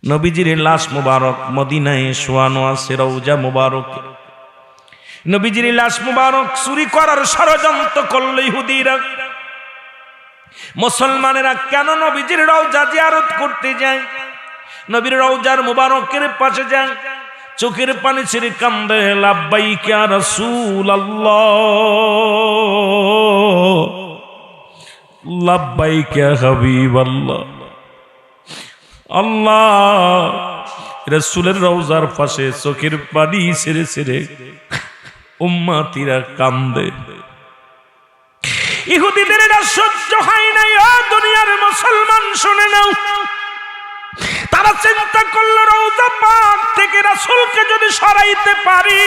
নবীজির লাশ মুবারক মদিনায় শোয়ানো আছে রওজা মুবারক। নবীজির লাশ মুবারক চুরি করার ষড়যন্ত্র করল ইহুদিরা। মুসলমানেরা কেন নবীজির রওজা জিয়ারত করতে যায়? নবীর রওজার মুবারকের পাশে যায়, চোখের পানি ছেড়ে কান্দে, লাব্বাইক ইয়া রাসূলুল্লাহ, লাব্বাইক ইয়া হাবিবাল্লাহ। আল্লাহ, রাসূলের রওজার পাশে চোখের পানি ছেড়ে ছেড়ে উম্মতিরা কান্দে। ইহুদিদের এটা সহ্য হয় নাই। ও দুনিয়ার মুসলমান শুনে নাও, তারা চিন্তা করলো রওজা পাক থেকে রাসূলকে যদি সরাইতে পারি,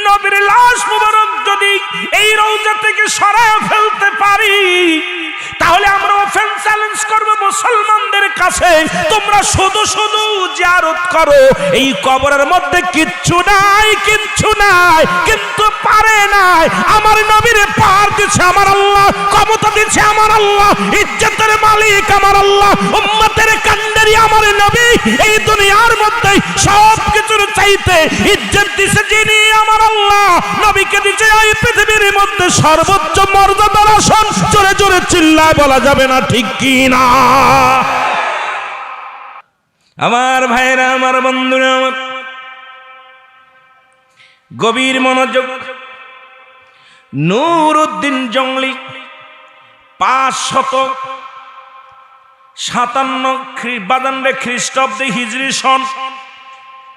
নবীর লাশ মুবারক যদি এই রওজা থেকে সরায় ফেলতে পারি, তাহলে আমরা ওপেন চ্যালেঞ্জ করব মুসলমানদের কাছে, তোমরা শুধু শুধু জিয়ারত করো, এই কবরের মধ্যে কিচ্ছু নাই, কিচ্ছু নাই। কিন্তু পারে নাই। আমার নবীরে পার দিচ্ছে আমার আল্লাহ, ক্ষমতা দিচ্ছে আমার আল্লাহ, ইজ্জতের মালিক আমার আল্লাহ, উম্মতের কান্ডারি আমার নবী। এই দুনিয়ার মধ্যে সব কিছুর চাইতে ইজ্জত দিচ্ছে যিনি, আমার আল্লাহ। নবীকে দিচ্ছে এই পৃথিবীর মধ্যে সর্বোচ্চ মর্যাদার আসন। জোরে জোরে চিল্লায় বলা যাবে না ঠিক কি না? আমার ভাইরা, আমার বন্ধুরা, আমার গভীর মনোযোগ। নুরউদ্দিন জংলি 557 খ্রিস্টাব্দে হিজরি সন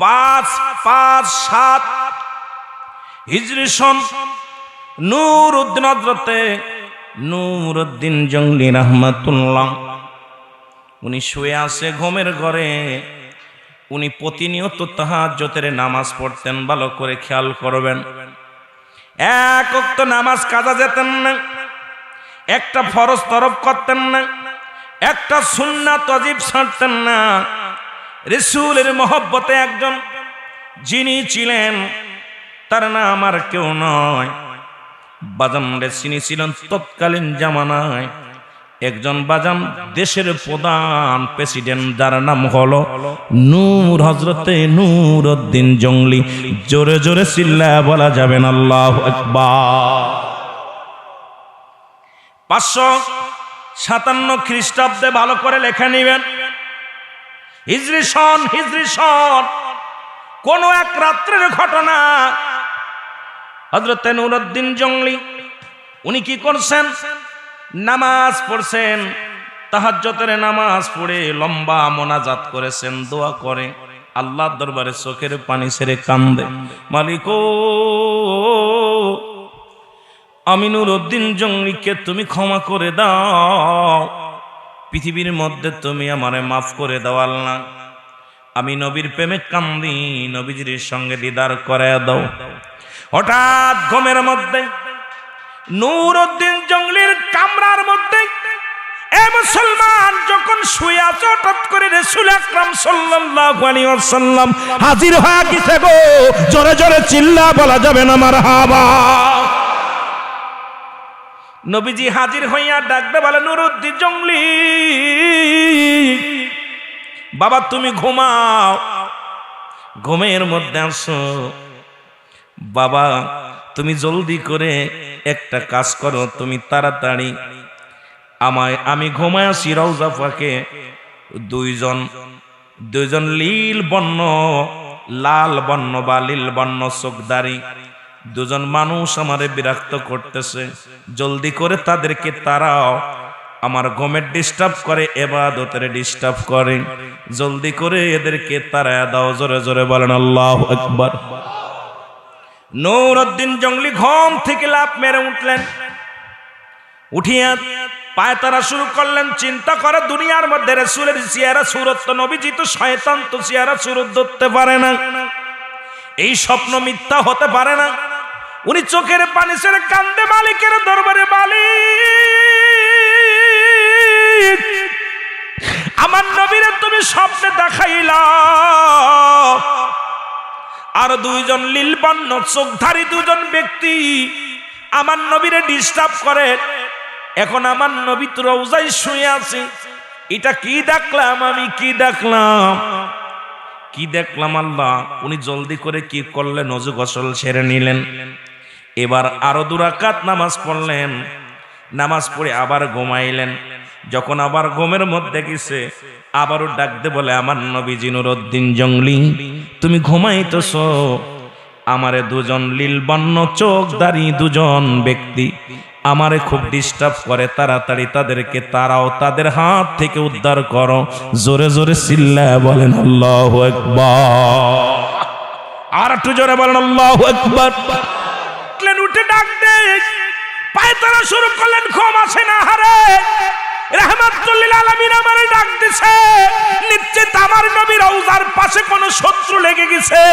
557 হিজরি সন নুরউদ্দিন হযরতে নুরউদ্দিন জংলি রাহমাতুল্লাহ, উনি শুয়ে আছে ঘুমের ঘরে। উনি প্রতিনিয়ত তাহাজ্জুদের নামাজ পড়তেন। ভালো করে খেয়াল করবেন, এক ওয়াক্ত নামাজ কাজা যেতেন না, একটা ফরজ তরফ করতেন না, একটা সুন্নাত ওয়াজিব ছাড়তেন না। রাসূলের মহব্বতে একজন যিনি ছিলেন, তার নাম আর কেউ নয়, বাজান তিনি ছিলেন তৎকালীন জামানায় একজন বাজান দেশের প্রধান প্রেসিডেন্ট, যার নাম হলো নূর হযরতে নুরউদ্দিন জংলি। জোরে জোরে চিল্লায়া বলা যাবেন আল্লাহু আকবার। 557 খ্রিস্টাব্দে, ভালো করে লেখা নিবেন, হিজরি সন কোন এক রাত্রের ঘটনা। হযরতে নুরউদ্দিন জংলি উনি কি করছেন? নামাজ পড়ছেন, তাহাজ্জুদের নামাজ পড়ে লম্বা মোনাজাত করেছেন, দোয়া করে আল্লাহর দরবারে চোখের পানি ছেড়ে কান্দে, মালিক ও, আমি নুরউদ্দিন জংলিকে তুমি ক্ষমা করে দাও, পৃথিবীর মধ্যে তুমি আমারে মাফ করে দাও আল্লাহ। আমি নবীর প্রেমে কান্দি, নবীজির সঙ্গে দিদার করায় দাও। হঠাৎ ঘুমের মধ্যে নুরউদ্দিন জংলির কামরার মধ্যে মুসলমান যখন শুয়ে আছে, হঠাৎ করে রাসূল আকরাম সাল্লাল্লাহু আলাইহি ওয়াসাল্লাম হাজির হয়ে গেছে গো। জোরে জোরে চিল্লা বলা যাবে না মারহাবা। নবীজি হাজির হইয়া ডাকবে, বলে নুরউদ্দিন জংলি, বাবা তুমি ঘুমাও, ঘুমের মধ্যে আসো। বাবা তুমি জলদি করে একটা কাজ করো, তুমি তাড়াতাড়ি আমি ঘুমায় আছি রওজা পাকে দুইজন লীল বর্ণ, লাল বর্ণ বা লীল বর্ণ চোখদারি দুজন মানুষ আমারে বিরক্ত করতেছে, জলদি করে তাদেরকে তাড়াও, আমার ঘুমের ডিস্টার্ব করে, ইবাদতের ডিস্টার্ব করে, জলদি করে এদেরকে তাড়ায় দাও। জোরে জোরে বলেন আল্লাহু আকবার। নুরউদ্দিন জংলি ঘুম থেকে লাফ মেরে উঠলেন, উঠিয়া পায়তারা শুরু করলেন। চিন্তা করে দুনিয়ার মধ্যে রাসূলের চেহারা সুরত তো, নবীজি তো শয়তান, তো চেহারা সুরত ধরতে পারে না, এই স্বপ্ন মিথ্যা হতে পারে না। উনি চোখের পানি ছেড়ে কান্দে, মালিকের দরবারে, মালিক আমার নবীরে তুমি স্বপ্নে দেখাইলা, আর দুইজন লীলবর্ণ চোখধারী দুজন ব্যক্তি আমার নবীরে ডিস্টার্ব করে। এখন আমার নবী তো রওজায় শুয়ে আছে, এটা কি দেখলাম আমি, কি দেখলাম, কি দেখলাম আল্লাহ। উনি জলদি করে কি করলেন, ওযু গোসল সেরে নিলেন। এবার আরো 2 রাকাত নামাজ পড়লেন। নামাজ পড়ে আবার ঘুমাইলেন। যখন আবার ঘুমের মধ্যে গেছে, আবারও ডাকতে বলে, আমার নবীজি নুরউদ্দিন জংলি, তুমি ঘুমাইতেছো? আমারে 2জন লীলবর্ণ চোখধারী 2জন ব্যক্তি আমারে খুব ডিস্টার্ব করে, তাড়াতাড়ি তাদেরকে তারাও, তাদের হাত থেকে উদ্ধার করো। জোরে জোরে চিল্লায়া বলেন আল্লাহু আকবার। আর একটু জোরে বলেন আল্লাহু আকবার। উঠে ডাক দে, পায়তারা শুরু করলেন, ঘুম আসে না। হারে রাহমাতুল লিল আলামিন আমারে ডাক দিছে, নিশ্চিত আমার নবীর রওজার পাশে কোন শত্রু লেগে গেছে।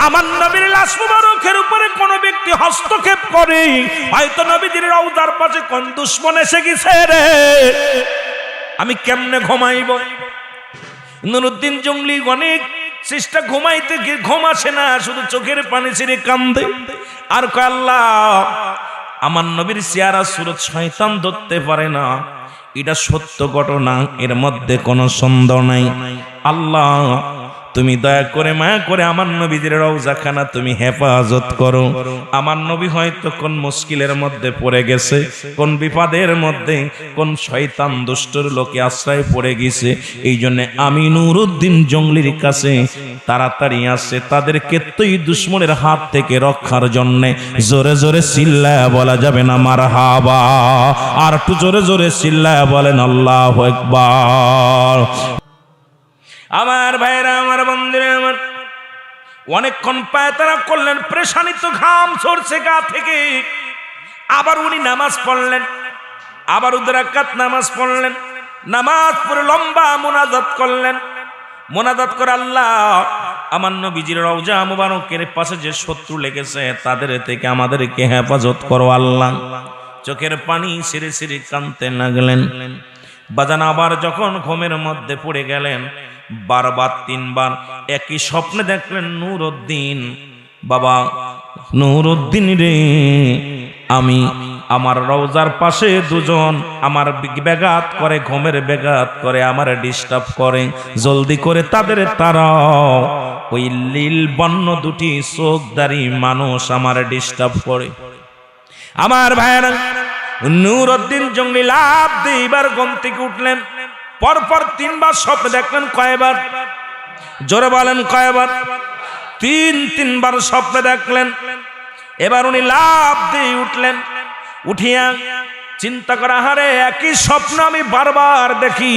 আমার নবীর লাশ মুবারকের উপরে কোন ব্যক্তি হস্তক্ষেপ করে, হয়তো নবীজির রওজার পাশে কোন দুশমন এসে গেছে রে। আমি কেমনে ঘুমাইব? নুরউদ্দিন জংলি অনেক চেষ্টা, ঘুমাইতে গিয়ে ঘুম আসে না, শুধু চোখের পানি ছেড়ে কান্দে আর কয়, আল্লাহ আমার নবীর চেহারা সুরত শয়তান ধরতে পারে না, এটা সত্য ঘটনা, এর মধ্যে কোনো সন্দেহ নাই। আল্লাহ তুমি দয়া করে মায়া করে আমার নবীদের রওজাখানা তুমি হেফাজত করো। আমার নবী হয়তো কোন মুশকিলের মধ্যে পড়ে গেছে, কোন বিপদের মধ্যে, কোন শয়তান দুষ্টর লোকে আশ্রয় পড়ে গেছে। এই জন্য আমি নুরউদ্দিন জংলির কাছে তাড়াতাড়ি আসছে তাদেরকে তুই দুশমনের হাত থেকে রক্ষার জন্য। জোরে জোরে চিল্লায়া বলা যাবে না মারহাবা? আর একটু জোরে জোরে চিল্লায়া বলেন আল্লাহু আকবার। আমার ভাইরা, আমার বন্ধুরা, আমার অনেকক্ষণ পায়তারা করলেন, পেরেশানিত ঘাম ঝরছে গা থেকে। আবার উনি নামাজ পড়লেন, আবার 2 রাকাত নামাজ পড়লেন। নামাজ পড়ে লম্বা মুনাজাত করলেন। মুনাজাত করে, আল্লাহ আমার নবীজির রওজা মুবারকের পাশে যে শত্রু লেগেছে তাদের থেকে আমাদেরকে হেফাজত করো আল্লাহ। চোখের পানি ছিঁড়ে ছিঁড়ে কাঁদতে লাগলেন। বাজান আবার যখন ঘুমের মধ্যে পড়ে গেলেন, বারবার 3 বার একই স্বপ্নে দেখলেন, নুরউদ্দিন বাবা, নুরউদ্দিন রে, আমি আমার রওজার পাশে 2জন আমার ব্যাঘাত করে, ঘুমের ব্যাঘাত করে, আমার ডিস্টার্ব করে, জলদি করে তাদের তারাও। ওই লীল বর্ণ 2টি চোখধারী মানুষ আমার ডিস্টার্ব করে। আমার ভাইরা, নুরউদ্দিন জংলি লাফ দিয়ে এবার ঘুম থেকে উঠলেন। পরপর 3 বার স্বপ্ন দেখলেন। কয়বার? জোরে বলেন কয়বার? 3 বার স্বপ্ন দেখলেন। এবার উনি লাফ দিয়ে উঠলেন। উঠিয়া চিন্তা করা, হারে একই স্বপ্ন আমি বারবার দেখি।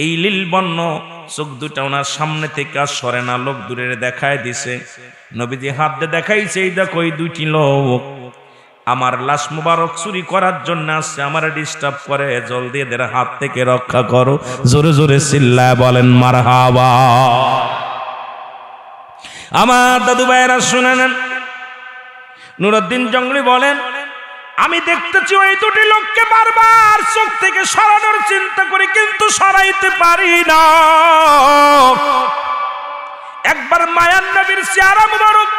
এই লীলবর্ণ চোখ 2টা ওনার সামনে থেকে আর সরে না, লোক দূরে দেখায় দিছে। নবীজি হাত দিয়ে দেখাইছে, এই দেখো এই 2টি লোক আমার লাশ মুবারক চুরি করার জন্য আসছে, আমার ডিস্টার্ব করে, জলদি এদের হাত থেকে রক্ষা করো। জোরে জোরে চিল্লায় বলেন মারহাবা। আমার দাদু ভাইয়েরা শুনে নেন, নুরউদ্দিন জংলি বলেন, আমি দেখতেছি ওই 2টি লোককে বারবার চোখ থেকে সরানোর চিন্তা করি, কিন্তু সরাইতে পারি না। একবার মায়ার নবীর চেহারা মুবারক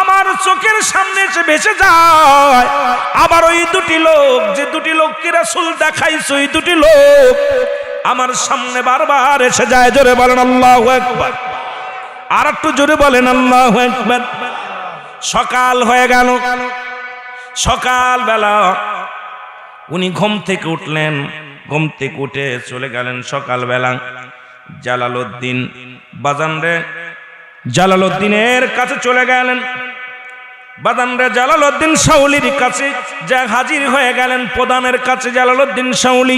আমার চোখের সামনে এসে ভেসে যায়। আবার ওই 2টি লোক, যে 2টি লোককে রাসূল দেখাইছে, ওই 2টি লোক আমার সামনে বারবার এসে যায়। জোরে বলেন আল্লাহু আকবার। আর একটু জোরে বলেন আল্লাহু আকবার। সকাল হয়ে গেল। সকাল বেলা উনি ঘুম থেকে উঠলেন। ঘুম থেকে উঠে চলে গেলেন সকালবেলা জালালউদ্দিন বাজানরে, জালালউদ্দিনের কাছে চলে গেলেন। বাজানরে জালালউদ্দিন শাওলির কাছে যা হাজির হয়ে গেলেন, প্রধানের কাছে। জালালউদ্দিন শাওলি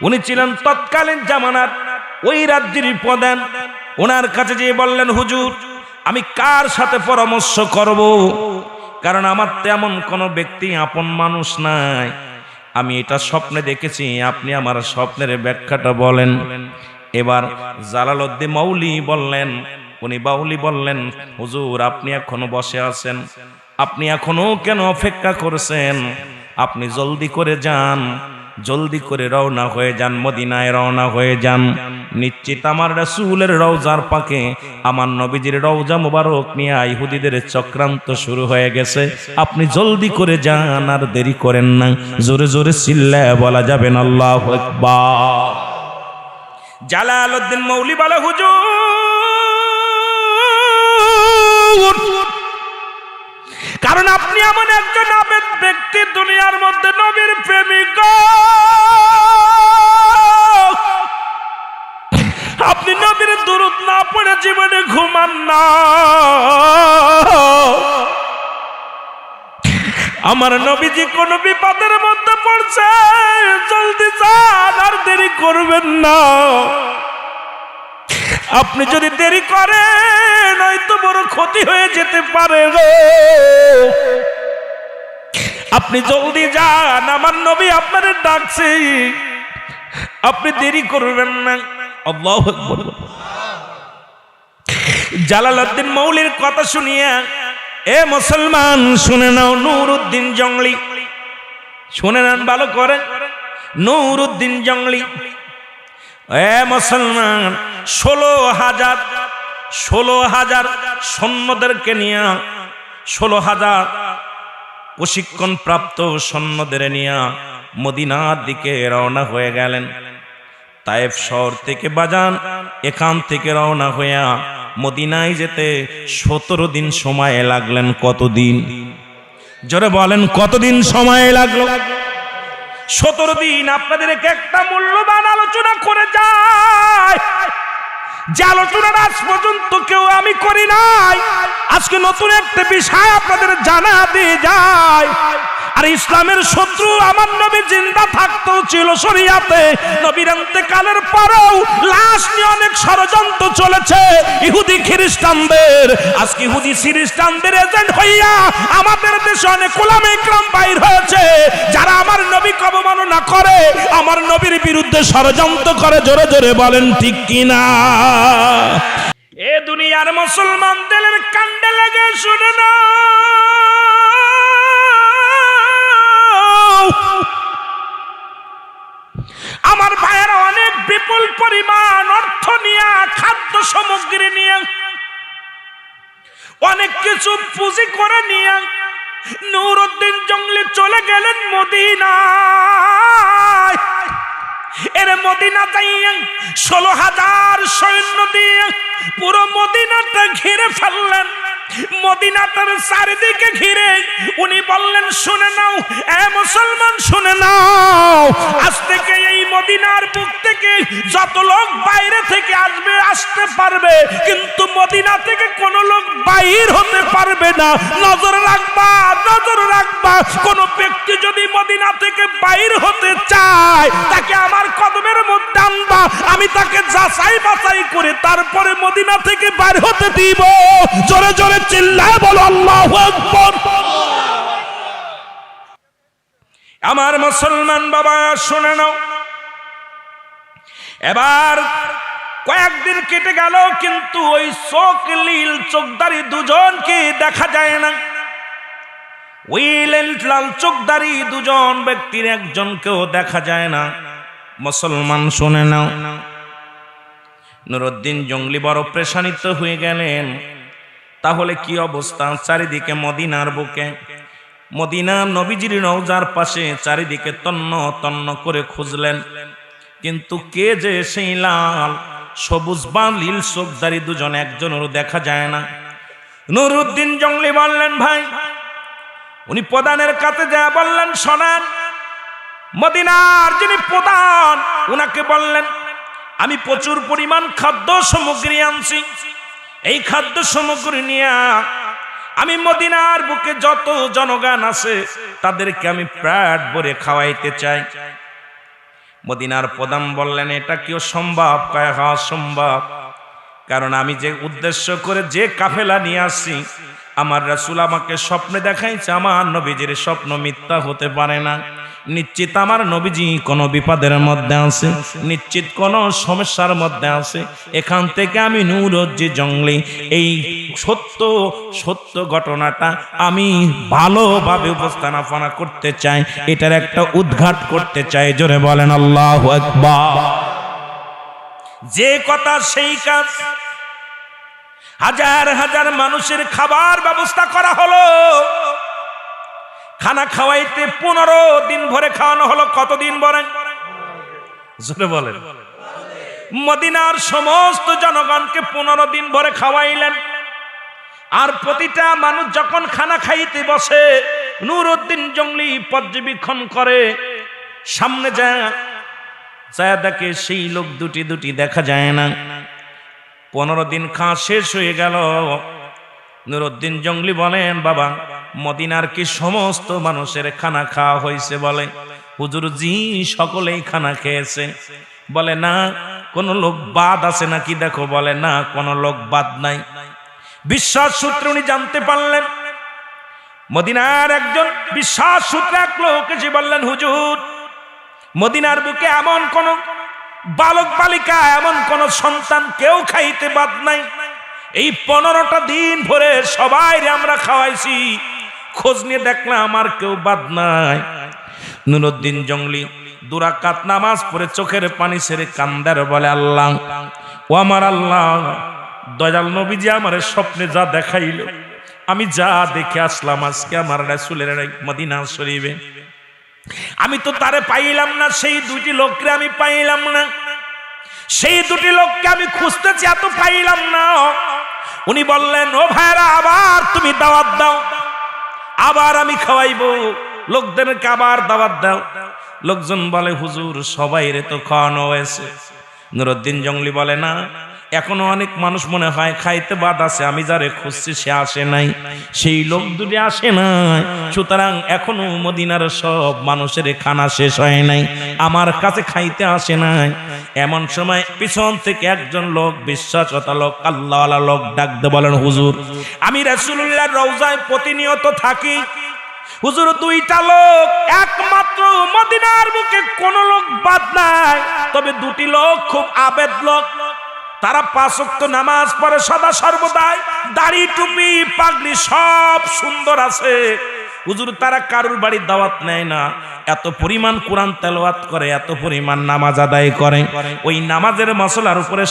উনি ছিলেন তৎকালীন জামানার ওই রাজ্যের প্রধান। ওনার কাছে যেয়ে বললেন, হুজুর আমি কার সাথে পরামর্শ করব? কারণ আমার তেমন কোনো ব্যক্তি আপন মানুষ নাই, আমি এটা স্বপ্নে দেখেছি, আপনি আমার স্বপ্নের ব্যাখ্যাটা বলেন। এবার জালালউদ্দিন মাউলি বললেন, উনি বাউলি বললেন, হুজুর আপনি এখনো বসে আছেন, আপনি এখনো কেন অপেক্ষা করছেন? আপনি জলদি করে যান, জলদি করে রওনা হয়ে যান, মদিনায় রওনা হয়ে যান। নিশ্চিত আমার রাসূলের রওজার পাকে আমার নবীজির রওজা মুবারক নিয়ে ইহুদিদের চক্রান্ত শুরু হয়ে গেছে। আপনি জলদি করে যান, আর দেরি করেন না। জোরে জোরে চিল্লায় বলা যাবে না আল্লাহু আকবার। জালালউদ্দিন মৌলী বলে, হুজুর, কারণ আপনি এমন একজন আবেদ ব্যক্তি, দুনিয়ার মধ্যে নবীর প্রেমিক, আপনি নবীর দুরূদ না পড়ে জীবনে ঘুমান না। আমার নবীজি কোন বিপদের মধ্যে পড়ছে, জলদি যান, আর দেরি করবেন না। আপনি যদি দেরি করেন হয়তো বড় ক্ষতি হয়ে যেতে পারে গো। আপনি জলদি যান, আমার নবী আপনারে ডাকছে, আপনি দেরি করবেন না। আল্লাহু আকবার। জালালউদ্দিন মৌলীর কথা শুনিয়া এ মুসলমান শুনে নাও, নুরউদ্দিন জংলি শুনে নেন ভালো করে। নুরউদ্দিন জংলি, এ মুসলমান, 16,000 সৈন্যদেরকে নিয়ে, 16,000 প্রশিক্ষণ প্রাপ্ত সৈন্যদের নিয়ে মদিনার দিকে রওনা হয়ে গেলেন। তায়েফ শহর থেকে বাজান এখান থেকে রওনা হইয়া মদিনায় যেতে 17 দিন সময় লাগলেন। কতদিন? জোরে বলেন, কতদিন সময় লাগলো? 17 দিন। আপনাদেরকে একটা মূল্যবান আলোচনা করে যায়, যে আলোচনার আজ পর্যন্ত কেউ আমি করি নাই। আজকে নতুন একটা বিষয় আপনাদের জানা দিয়ে যায়। আর ইসলামের শত্রু আমার নবী জিন্দা থাকতেও ছিল শরিয়াতে, নবীর ইন্তেকালের পরেও লাশ নিয়ে অনেক ষড়যন্ত্র চলেছে ইহুদি খ্রিস্টানদের। আজকে ইহুদি খ্রিস্টানদের এজেন্ট হইয়া আমাদের দেশে অনেক উলামা ইকরাম বাইর হয়েছে, যারা আমার নবীকে অবমাননা করে, আমার নবীর বিরুদ্ধে ষড়যন্ত্র করে। জোরে জোরে বলেন ঠিক কিনা? এ দুনিয়ার মুসলমানদের কান্দে লাগে শুনে না, আমার ভাইয়েরা অনেক বিপুল পরিমাণ অর্থ নিয়ে, খাদ্য সামগ্রী নিয়ে, অনেক কিছু পুঁজি করে নিয়ে নুরউদ্দিন জংলি চলে গেলেন মদিনায়। এর মদিনা যাইয়া 16,000 সৈন্য দিয়ে পুরো মদিনাটা ঘিরে ফেললেন। মদিনাটার চারিদিকে ঘিরে উনি বললেন, শুনে নাও এ মুসলমান, শুনে নাও, আজ থেকে এই মদিনার বুক থেকে যত লোক বাইরে থেকে আসবে আসতে পারবে, কিন্তু মদিনা থেকে কোন লোক বাইর হতে পারবে না। নজর রাখবা, নজর রাখবা। কোন ব্যক্তি যদি মদিনা থেকে বাইর হতে চায়, তাকে আমার কদমের মধ্যে আনবা, আমি তাকে যাচাই বাছাই করে তারপরে মদিনা থেকে বাইর হতে দিব। জোরে জোরে চিল্লায় বলো আল্লাহু আকবার। আমার মুসলমান বাবা শুনে নাও, এবার কয়েকদিন কেটে গেল, কিন্তু ওই চোখলীল চোখদারি দুজনকে দেখা যায় না। ওই লাল চোখদারি দুজন ব্যক্তির একজনকেও দেখা যায় না। মুসলমান শুনে নাও, নুরউদ্দিন জংলি বড় পেরেশানিত হয়ে গেলেন। তাহলে কি অবস্থা? চারিদিকে মদিনার বুকে, মদিনা নবীজির রওজার পাশে চারিদিকে তন্ন তন্ন করে খুঁজলেন, কিন্তু কে যে সেই লাল সবুজ বা নীল চোখদারি দুজন একজনেরও দেখা যায় না। নুরউদ্দিন জংলি বললেন, ভাই, উনি প্রধানের কাছে যা বললেন, শোনেন, মদিনার যিনি প্রধান উনাকে বললেন, আমি প্রচুর পরিমাণ খাদ্য সামগ্রী আনছি, এই খাদ্য সামগ্রী নিয়ে আমি মদিনার বুকে যত জনগণ আছে তাদেরকে আমি পেট ভরে খাওয়াইতে চাই। মদিনার প্রধান বললেন, এটা কি সম্ভব? কয় হ্যাঁ সম্ভব, কারণ আমি যে উদ্দেশ্য করে যে কাফেলা নিয়ে আসছি, আমার রাসূল আমাকে স্বপ্নে দেখাইছে, আমার নবীজির স্বপ্ন মিথ্যা হতে পারে না। নিশ্চিত আমার নবীজি কোনো বিপদের মধ্যে আছে, নিশ্চিত কোনো সমস্যার মধ্যে আছে। এখান থেকে আমি নুরউদ্দিন জংলি এই সত্য ঘটনাটা আমি ভালোভাবে উপস্থাপনা করতে চাই, এটার একটা উদ্ঘাট করতে চাই। জোরে বলেন আল্লাহু আকবার। যে কথা সেই কাজ। হাজার হাজার মানুষের খাবার ব্যবস্থা করা হলো, খানা খাওয়াইতে 15 দিন ভরে খাওয়ানো হলো। কতদিন ভরে? জোরে বলেন। মদিনার সমস্ত জনগণকে 15 দিন ভরে খাওয়াইলেন। আর প্রতিটা মানুষ যখন খানা খাইতে বসে, নুরউদ্দিন জঙ্গলি পর্যবেক্ষণ করে, সামনে যায় দেখে সেই লোক দুটি দেখা যায় না। 15 দিন খাওয়া শেষ হয়ে গেল। নুরউদ্দিন জঙ্গলি বলেন, বাবা মদিনার কি সমস্ত মানুষের খানা খাওয়া হয়েছে? বলে, হুজুর জি, সকলেই খানা খেয়েছে। বলে, না কোন লোক বাদ আছে নাকি দেখো। বলে, না কোন লোক বাদ নাই। বিশ্বাস সূত্রে উনি জানতে পারলেন, মদিনার একজন বিশ্বাস সূত্রে এক লোক এসে বললেন, হুজুর মদিনার বুকে এমন কোন বালক বালিকা, এমন কোন সন্তান কেউ খাইতে বাদ নাই। এই 15টা দিন ভরে সবাই আমরা খাওয়াইছি, খোঁজ নিয়ে দেখলাম আমার কেউ বাদ নাই। নুরউদ্দিন জঙ্গলি 2 রাকাত নামাজ পড়ে চোখের পানি ছেড়ে কান্দার বলে, আল্লাহ ও আমার আল্লাহ, দয়াল নবীজি আমারে স্বপ্নে যা দেখাইল, আমি যা দেখে আসলাম আজকে আমার রাসূলের মদিনা শরীফে, আমি তো তারে পাইলাম না। সেই 2টি লোককে আমি পাইলাম না। সেই 2টি লোককে আমি খুঁজতেছি, এত পাইলাম না। উনি বললেন, ও ভাইরা, আবার তুমি দাওয়াত দাও, আবার আমি খাওয়াইবো। লোকদেরকে আবার দাওয়াত দাও। লোকজন বলে, হুজুর সবাইরে তো খাওয়ানো হয়েছে। নুরউদ্দিন জঙ্গলি বলে, না এখনো অনেক মানুষ মনে হয় খাইতে বাদ আছে, আমি যারে খুঁজছি সে আসে নাই, সেই লোক 2টি আসে নাই। সুতরাং এখনো মদিনার সব মানুষের খানা শেষ হয় নাই, আমার কাছে খাইতে আসে নাই। এমন সময় পিছন থেকে একজন লোক, বিশ্বাসতা লোক, আল্লাহওয়ালা লোক ডাক দিয়ে বলেন, হুজুর আমি রাসূলুল্লাহর রওজায় প্রতিনিয়ত থাকি। হুজুর 2টা লোক, একমাত্র মদিনার বুকে কোন লোক বাদ নাই, তবে 2টি লোক খুব আবেদ লোক। তারা 5 ওয়াক্ত নামাজ পড়ে সদা সর্বদাই, দাড়ি টুপি পাগড়ি সব সুন্দর আছে। হুজুর তারা কারুর বাড়ির দাওয়াত নেয় না, এত পরিমাণ কোরআন তেলাওয়াত করে, এত পরিমাণ নামাজ আদায় করে। ওই নামাজের মশলার উপরে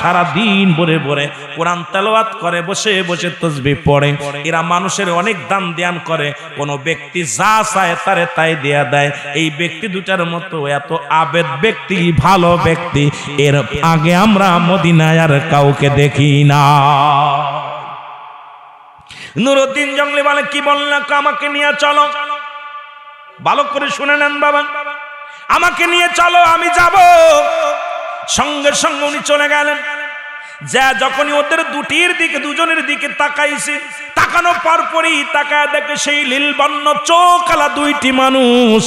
সারা দিন ভরে ভরে কোরআন তেলাওয়াত করে, বসে বসে তাসবিহ পড়ে। এরা মানুষের অনেক দান ধ্যান করে, কোন ব্যক্তি যা চায় তারে তাই দেয়া দেয়। এই ব্যক্তি 2টার মতো এত আবেদ ব্যক্তি, ভালো ব্যক্তি এর আগে আমরা মদিনায় আর কাউকে দেখি না। নুরউদ্দিন জঙ্গলি বলে, কি বললাম, আমাকে নিয়ে চলো। ভালো করে শুনে নেন বাবা, আমাকে নিয়ে চলো, আমি যাব। সঙ্গে সঙ্গে উনি চলে গেলেন। যা যখনই ওদের 2টির দিকে, 2জনের দিকে তাকাইছে, তাকানো পরপরই তাকায় দেখে সেই নীলবর্ণ চোখালা 2টি মানুষ।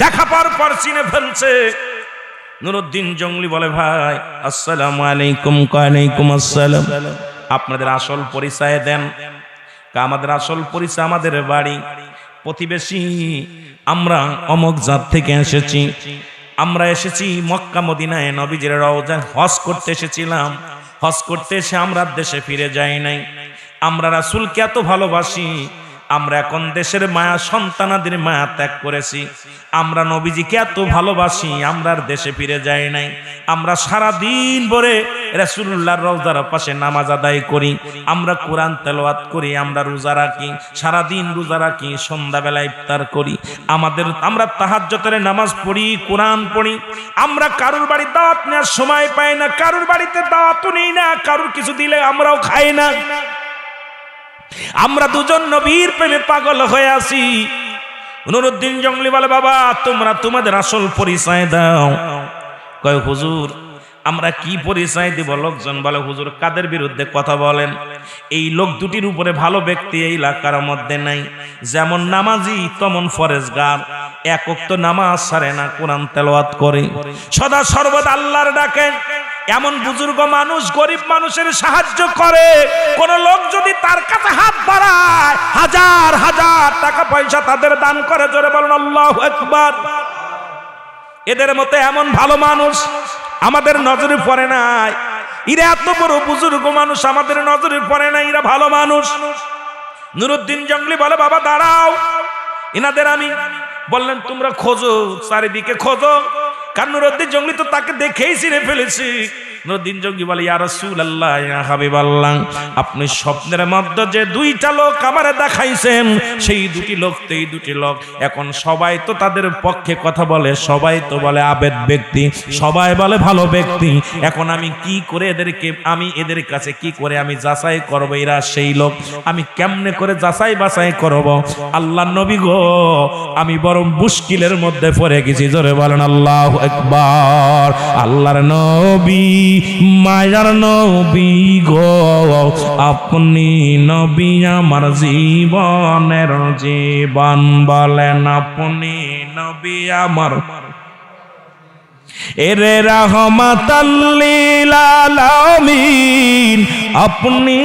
দেখা পর চিনে ফেলছে। নুরউদ্দিন জঙ্গলি বলে, ভাই আসসালামু আলাইকুম। ওয়ালাইকুম আসসালাম। আপনাদের আসল পরিচয় দেন। আমাদের আসল পরিচয়, আমাদের বাড়ি প্রতিবেশী, আমরা অমুক জাত থেকে এসেছি। আমরা এসেছি মক্কা মদিনায় নবীজির রওজা হজ করতে এসেছিলাম। হজ করতে এসে আমরা দেশে ফিরে যাই নাই। আমরা রাসূলকে এত ভালোবাসি, আমরা এখন দেশের মায়া, সন্তানাদের মায়া ত্যাগ করেছি। আমরা নবীজিকে এত ভালোবাসি, আমরা আর দেশে ফিরে যাই নাই। আমরা সারা দিন ভরে রাসূলুল্লাহর রওজার পাশে নামাজ আদায় করি, আমরা কোরআন তেলাওয়াত করি, আমরা রোজা রাখি, সারা দিন রোজা রাখি, সন্ধ্যাবেলা ইফতার করি, আমরা তাহাজ্জুদের নামাজ পড়ি, কোরআন পড়ি। আমরা কারুর বাড়ি দাওয়াত নেওয়ার সময় পাই না, কারুর বাড়িতে দাওয়াতও নেই না, কারুর কিছু দিলে আমরাও খাই না। আমরা 2জন নবীর প্রেমে পাগল হয়ে আছি। নুরউদ্দিন জঙ্গলি বলে, বাবা তোমরা তোমাদের আসল পরিচয় দাও। কয়, হুজুর আমরা কি পরিচয় দিব? লোকজন বলে, হুজুর কাদের বিরুদ্ধে কথা বলেন? এই লোক 2টির উপরে ভালো ব্যক্তি এই এলাকার মধ্যে নাই। যেমন নামাজি তেমন ফরেজগার, 1 ওয়াক্ত নামাজ ছাড়ে না, কোরআন তেলাওয়াত করে, সদা সর্বদা আল্লাহর ডাকে। এমন বুজুর্গ মানুষ, গরিব মানুষের সাহায্য করে। কোন লোক যদি তার কাছে হাত বাড়ায়, হাজার হাজার টাকা পয়সা তাদের দান করে। জোরে বলুন আল্লাহু আকবার। এদের মতো এমন ভালো মানুষ আমাদের নজরে পড়ে নাই। এরা এত বড় বুজুর্গ মানুষ, আমাদের নজরে পড়ে নাই, এরা ভালো মানুষ। নুরউদ্দিন জঙ্গলি বলে, বাবা দাঁড়াও, এনাদের আমি বললেন তোমরা খোঁজো, চারিদিকে খোঁজো, কারণ নুরউদ্দিন জঙ্গলি তো তাকে দেখেই চিনে ফেলেছে। নুরউদ্দিন জঙ্গলি বলে, ইয়া রাসূলুল্লাহ, ইয়া হাবিবাল্লাহ, আপনি স্বপ্নের মধ্যে যে দুইটা লোক আমারে দেখাইছেন, সেই দুটি লোক তো এই দুটি লোক। এখন সবাই তো তাদের পক্ষে কথা বলে, সবাই তো বলে আবেদ ব্যক্তি, সবাই বলে ভালো ব্যক্তি। এখন আমি কি করে আমি এদের কাছে কি করে আমি যাচাই করব এরা সেই লোক? আমি কেমনে করে যাচাই বাছাই করব? আল্লাহর নবী গো, আমি বড় মুশকিলের মধ্যে পড়ে গেছি। জোরে বলেন আল্লাহু আকবার। আল্লাহর নবী, মায়ার নবী গো, আপনি নবী আমার জীবনের জীবন। বলেন আপনি নবী আমার, এরে রাহমাতাল লিল আলামিন, আপনি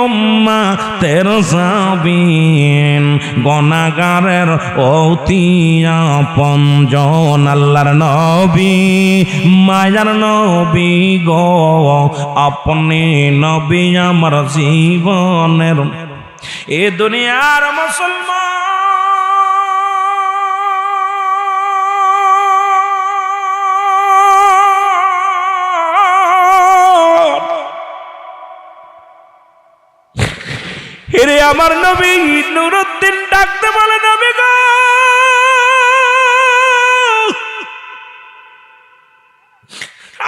উম্মতের সাবিন, গুনাহগারের অতি আপনজন। আল্লাহর নবী, মায়ার নবী গো, আপনি নবী আমার জীবনের। এ দুনিয়ার মুসলমান এরে আমার নবী নুরউদ্দিন ডাকতে বলে, নবী গো,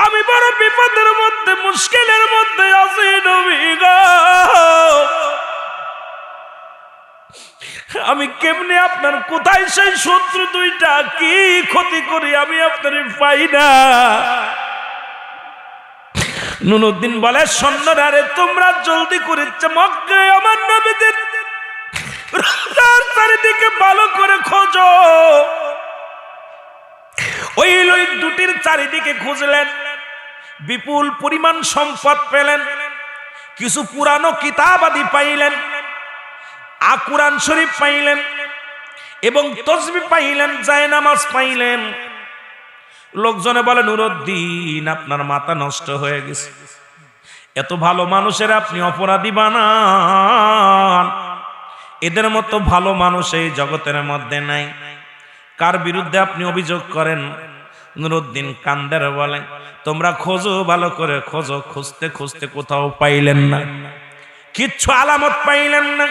আমি বড় বিপদের মধ্যে, মুশকিলের মধ্যে আছি নবী গো। আমি কেমনে আপনার, কোথায় সেই শত্রু দুইটা, কি ক্ষতি করি আমি আপনার পাই না। নুরউদ্দিন বলে, সৈন্যরা রে, তোমরা জলদি করে মক্কায় আমার নবীদের চারিদিকে ভালো করে খোঁজো। ওই দুটির চারিদিকে খুঁজলেন, বিপুল পরিমাণ সম্পদ পেলেন, কিছু পুরানো কিতাব আদি পাইলেন, কুরআন শরীফ পাইলেন এবং তসবিহ পাইলেন, জায়নামাজ পাইলেন। লোকজনে বলে, নুরউদ্দিন আপনার মাথা নষ্ট হয়ে গেছে, এত ভালো মানুষের আপনি অপরাধী বানান, এদের মতো ভালো মানুষ এই জগতের মধ্যে নাই, কার বিরুদ্ধে আপনি অভিযোগ করেন? নুরউদ্দিন কান্দের বলে, তোমরা খোঁজো, ভালো করে খোঁজো। খুঁজতে খুঁজতে কোথাও পাইলেন না, কিচ্ছু আলামত পাইলেন না।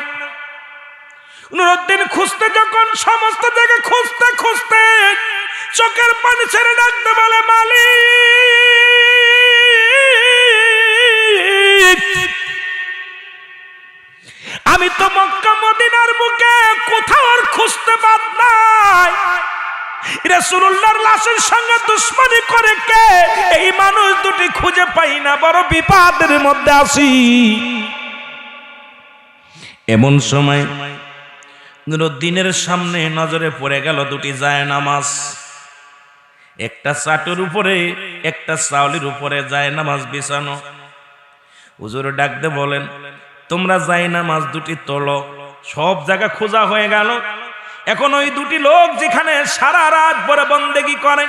নুরউদ্দিন খুঁজতে যখন সমস্ত জায়গায় খুঁজতে খুঁজতে চোখের পানি ছেড়ে ডাকতে বলে, মালিক, আমি তো মক্কা মদিনার বুকে কোথাও আর খুঁজতে বাদ নাই। রাসূলুল্লাহর লাশের সঙ্গে দুশমনি করে কে এই মানুষ দুটি খুঁজে পাই না, বড় বিপদের মধ্যে আছি। এমন সময় নুরউদ্দিনের সামনে নজরে পড়ে গেল দুটি জায়নামাজ, একটা চাটুর উপরে, একটা চাউলের উপরে জায়নামাজ বিছানো। হুজুর ডাকতে বলেন, তোমরা জায়নামাজ দুটি তোলো। সব জায়গা খোঁজা হয়ে গেল। এখন ওই দুটি লোক যেখানে সারা রাত ভরে বন্দেগি করে,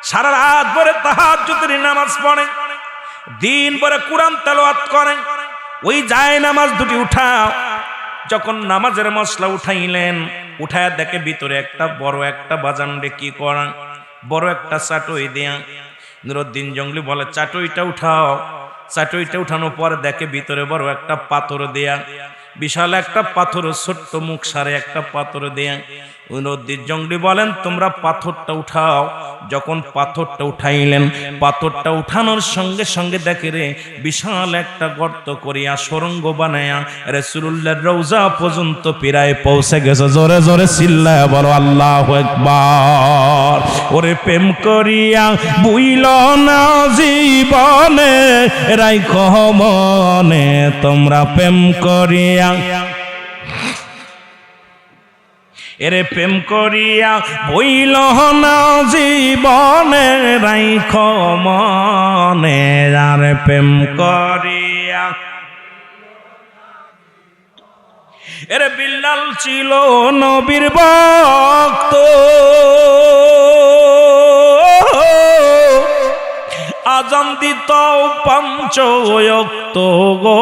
সারা রাত ভরে তাহাজ্জুদের নামাজ পড়ে, দিন ভরে কোরআন তেলাওয়াত করে, ওই জায়নামাজ দুটি উঠাও। যখন নামাজের মশলা উঠাইলেন, উঠায় দেখে ভিতরে একটা বড় একটা বাজানডে কি করা, বড় একটা চাটুই দেয়া। নুরউদ্দিন জঙ্গলি বলে, চাটুইটা উঠাও। চাটুইটা উঠানোর পর দেখে ভিতরে বড় একটা পাথর দেয়া, বিশাল একটা পাথর, ছোট্ট মুখ সারে একটা পাথর দেয়া। নুরউদ্দিন জঙ্গলি বলেন, তোমরা পাথরটা উঠাও। যখন পাথরটা উঠাইলেন, পাথরটা উঠানোর সঙ্গে সঙ্গে দেখে রে বিশাল একটা গর্ত করিয়া সুড়ঙ্গ বানায়া রাসূলুল্লাহর রওজা পর্যন্ত প্রায় পৌঁছে গেছে। জোরে জোরে চিল্লায়া বলো আল্লাহু আকবার। ওরে প্রেম করিয়া বুইল না জীবনে, রাইখো মনে তোমরা প্রেম করিয়া, এরে প্রেম করিয়া বইল না জীবনে, রাইখো মনে আর প্রেম করিয়া। এরে বিল্লাল ছিল নবীর ভক্ত, আজান দিত পঞ্চ ওয়াক্ত গো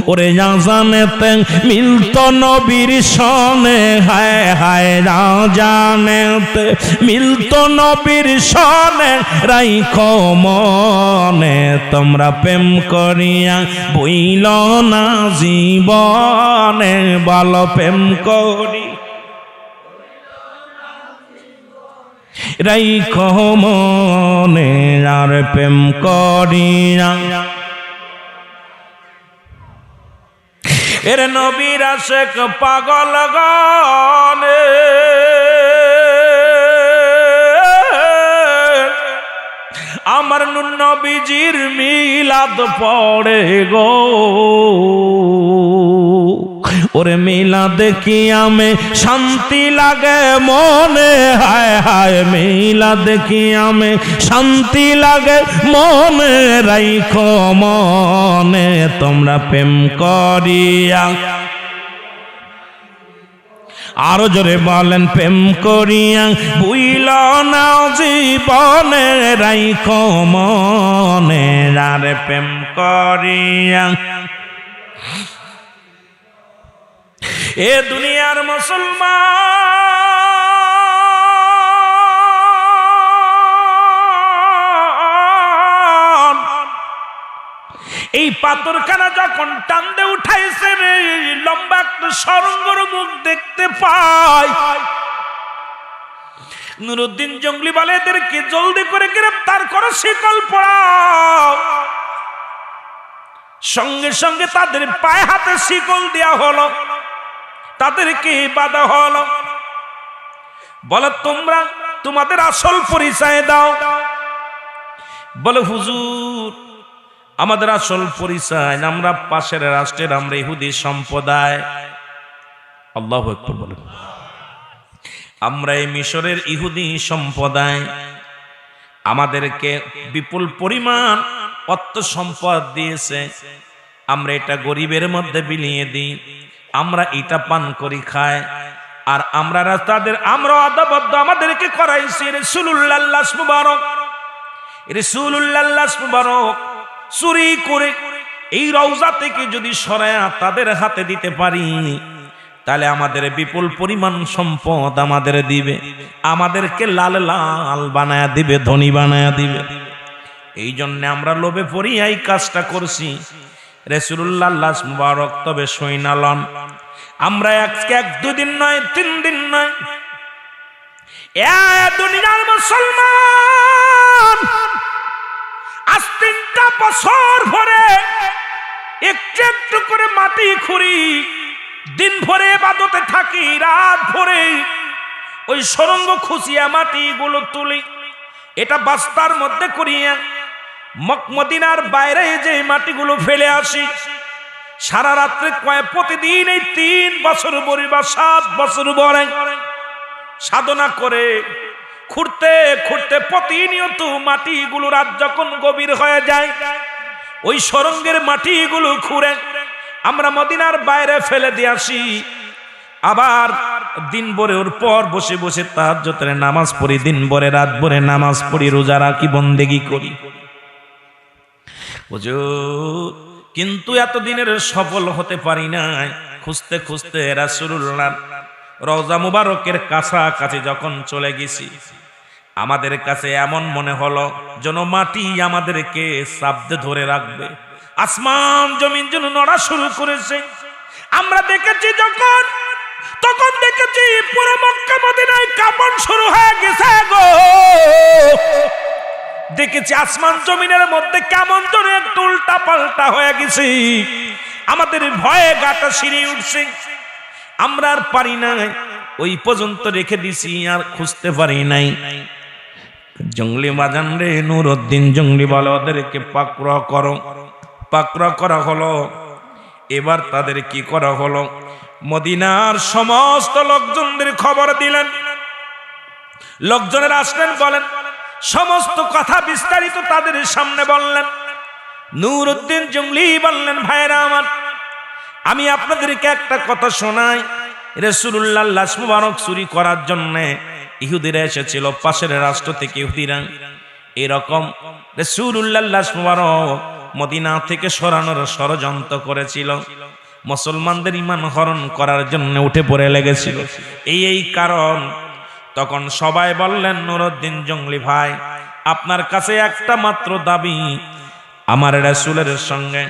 ওরে আজানেতে মিলত নবীর সনে হায় হায় আজানেতে মিলত নবীর সনে রাইখো মনে তোমরা প্রেম করিয়া বইল না জীবনে ভালো প্রেম করি রাইখো মনে আর প্রেম করিয়া এর নবীর আশেক পাগল গনে আমার নবীজির মিলাদ পড়ে গো ওরে মিলাদ কিয়ামে শান্তি লাগে মনে হায় হায় মিলাদ কিয়ামে শান্তি লাগে মনে রাইখো মনে তোমরা প্রেম করিয়া আরো জোরে বলেন প্রেম করিয়া ভুইল না জীবনে রাইখো মনে আর প্রেম করিয়া এ দুনিয়ার মুসলমান এই পাথরখানা যখন টান্দে উঠাইছে রে লম্বা একটা সরঙ্গর মুখ দেখতে পায় নুরুদ্দিন জঙ্গলি বলে এদেরকে জলদি করে গ্রেফতার করো শিকল পড়াও সঙ্গে সঙ্গে তাদের পায়ে হাতে শিকল দেয়া হলো তাদেরকে বাধা হলো বলে তোমরা তোমাদের আসল পরিচয় দাও বলে হুজুর আমাদের আসল পরিচয় আমরা পাশের রাষ্ট্রের আমরা ইহুদি সম্প্রদায় আল্লাহু আকবার বলেন আমরা এই মিশরের ইহুদি সম্প্রদায় আমাদেরকে বিপুল পরিমাণ অর্থ সম্পদ দিয়েছে আমরা এটা গরিবের মধ্যে বিলিয়ে দিই আমরা এটা পান করি খাই আর আমরা আমরা আদাবদ্ধ আমাদেরকে করাইছে রাসূলুল্লাহ মুবারক রাসূলুল্লাহ মুবারক চুরি করে এই রওজা থেকে যদি সরায়া তাদের হাতে দিতে পারি তাহলে আমাদের বিপুল পরিমাণ সম্পদ আমাদের দিবে আমাদেরকে লাল লাল বানায়া দিবে ধনী বানায়া দিবে এই জন্য আমরা লোভে পড়ি এই কাজটা করছি রাসূলুল্লাহ মুবারক তবে সইনালন আমরা এক দুদিন নয় 3 দিন নয় এ দুনিয়ার মুসলমান আজ 3টা বছর ধরে একটু একটু করে মাটি খুঁড়ি দিন ভরে ইবাদতে থাকি রাত ভরে ওই সুড়ঙ্গ খুঁচিয়া মাটিগুলো তুলি এটা বস্তার মধ্যে করিয়া মদিনার বাইরে যে মাটিগুলো ফেলে আসি সারা রাত্রে প্রতিদিন এই 3 বছর বড়ি বা 7 বছর বড় সাধনা করে খুঁড়তে খুঁড়তে প্রতিনিয়ত মাটিগুলো রাত যখন গভীর হয়ে যায় ওই সুড়ঙ্গের মাটিগুলো খুঁড়ে আমরা মদিনার বাইরে ফেলে দিয়ে আসি আবার দিন ভরে ওর পর বসে বসে তাহাজ্জুদের নামাজ পড়ি দিন ভরে রাত ভরে নামাজ পড়ি রোজা রাখি বন্দেগী করি হুজুর কিন্তু এতদিনের সফল হতে পারি নাই খুঁজতে খুঁজতে রাসূলুল্লাহ রওজা মুবারকের কাছাকাছি যখন চলে গেছি আমাদের কাছে এমন মনে হলো যেন মাটি আমাদেরকে চাপতে ধরে রাখবে আসমান জমিন যেন নড়া শুরু করেছে আমরা দেখেছি তখন দেখেছি পুরো মক্কা মদিনায় কাঁপন শুরু হয়ে গেছে গো দেখেছি আসমান জমিনের মধ্যে কেমন যেন একটু উল্টা পাল্টা হয়ে গেছে আমাদের ভয়ে গাটা শিরে উঠছে আমরা আর পারি নাই ওই পর্যন্ত রেখে দিছি আর খুঁজতে পারি নাই জঙ্গলি বাজান রে নুরুদ্দিন জঙ্গলি বলে ওদেরকে পাকড়া করা হলো এবার তাদের কি করা হলো মদিনার সমস্ত লোকজনদের খবর দিলেন লোকজনের আসলেন বলেন সমস্ত কথা বিস্তারিত তাদের সামনে বললেন নুরুদ্দিন জঙ্গলি বললেন ভাইরা আমার আমি আপনাদেরকে একটা কথা শোনাই রাসূলুল্লাহ মুবারক চুরি করার জন্য ইহুদিরা এসেছিল পাশের রাষ্ট্র থেকে ইহুদিরা এরকম রাসূলুল্লাহ লাশ মুবারক মদিনা থেকে সরানোর ষড়যন্ত্র করেছিল, মুসলমানদের ঈমান হরণ করার জন্য উঠে পড়ে লেগেছিল। এই কারণ তখন সবাই বললেন, নুরউদ্দিন জংলি ভাই, আপনার কাছে একটা মাত্র দাবি, আমার রাসূলের সঙ্গে,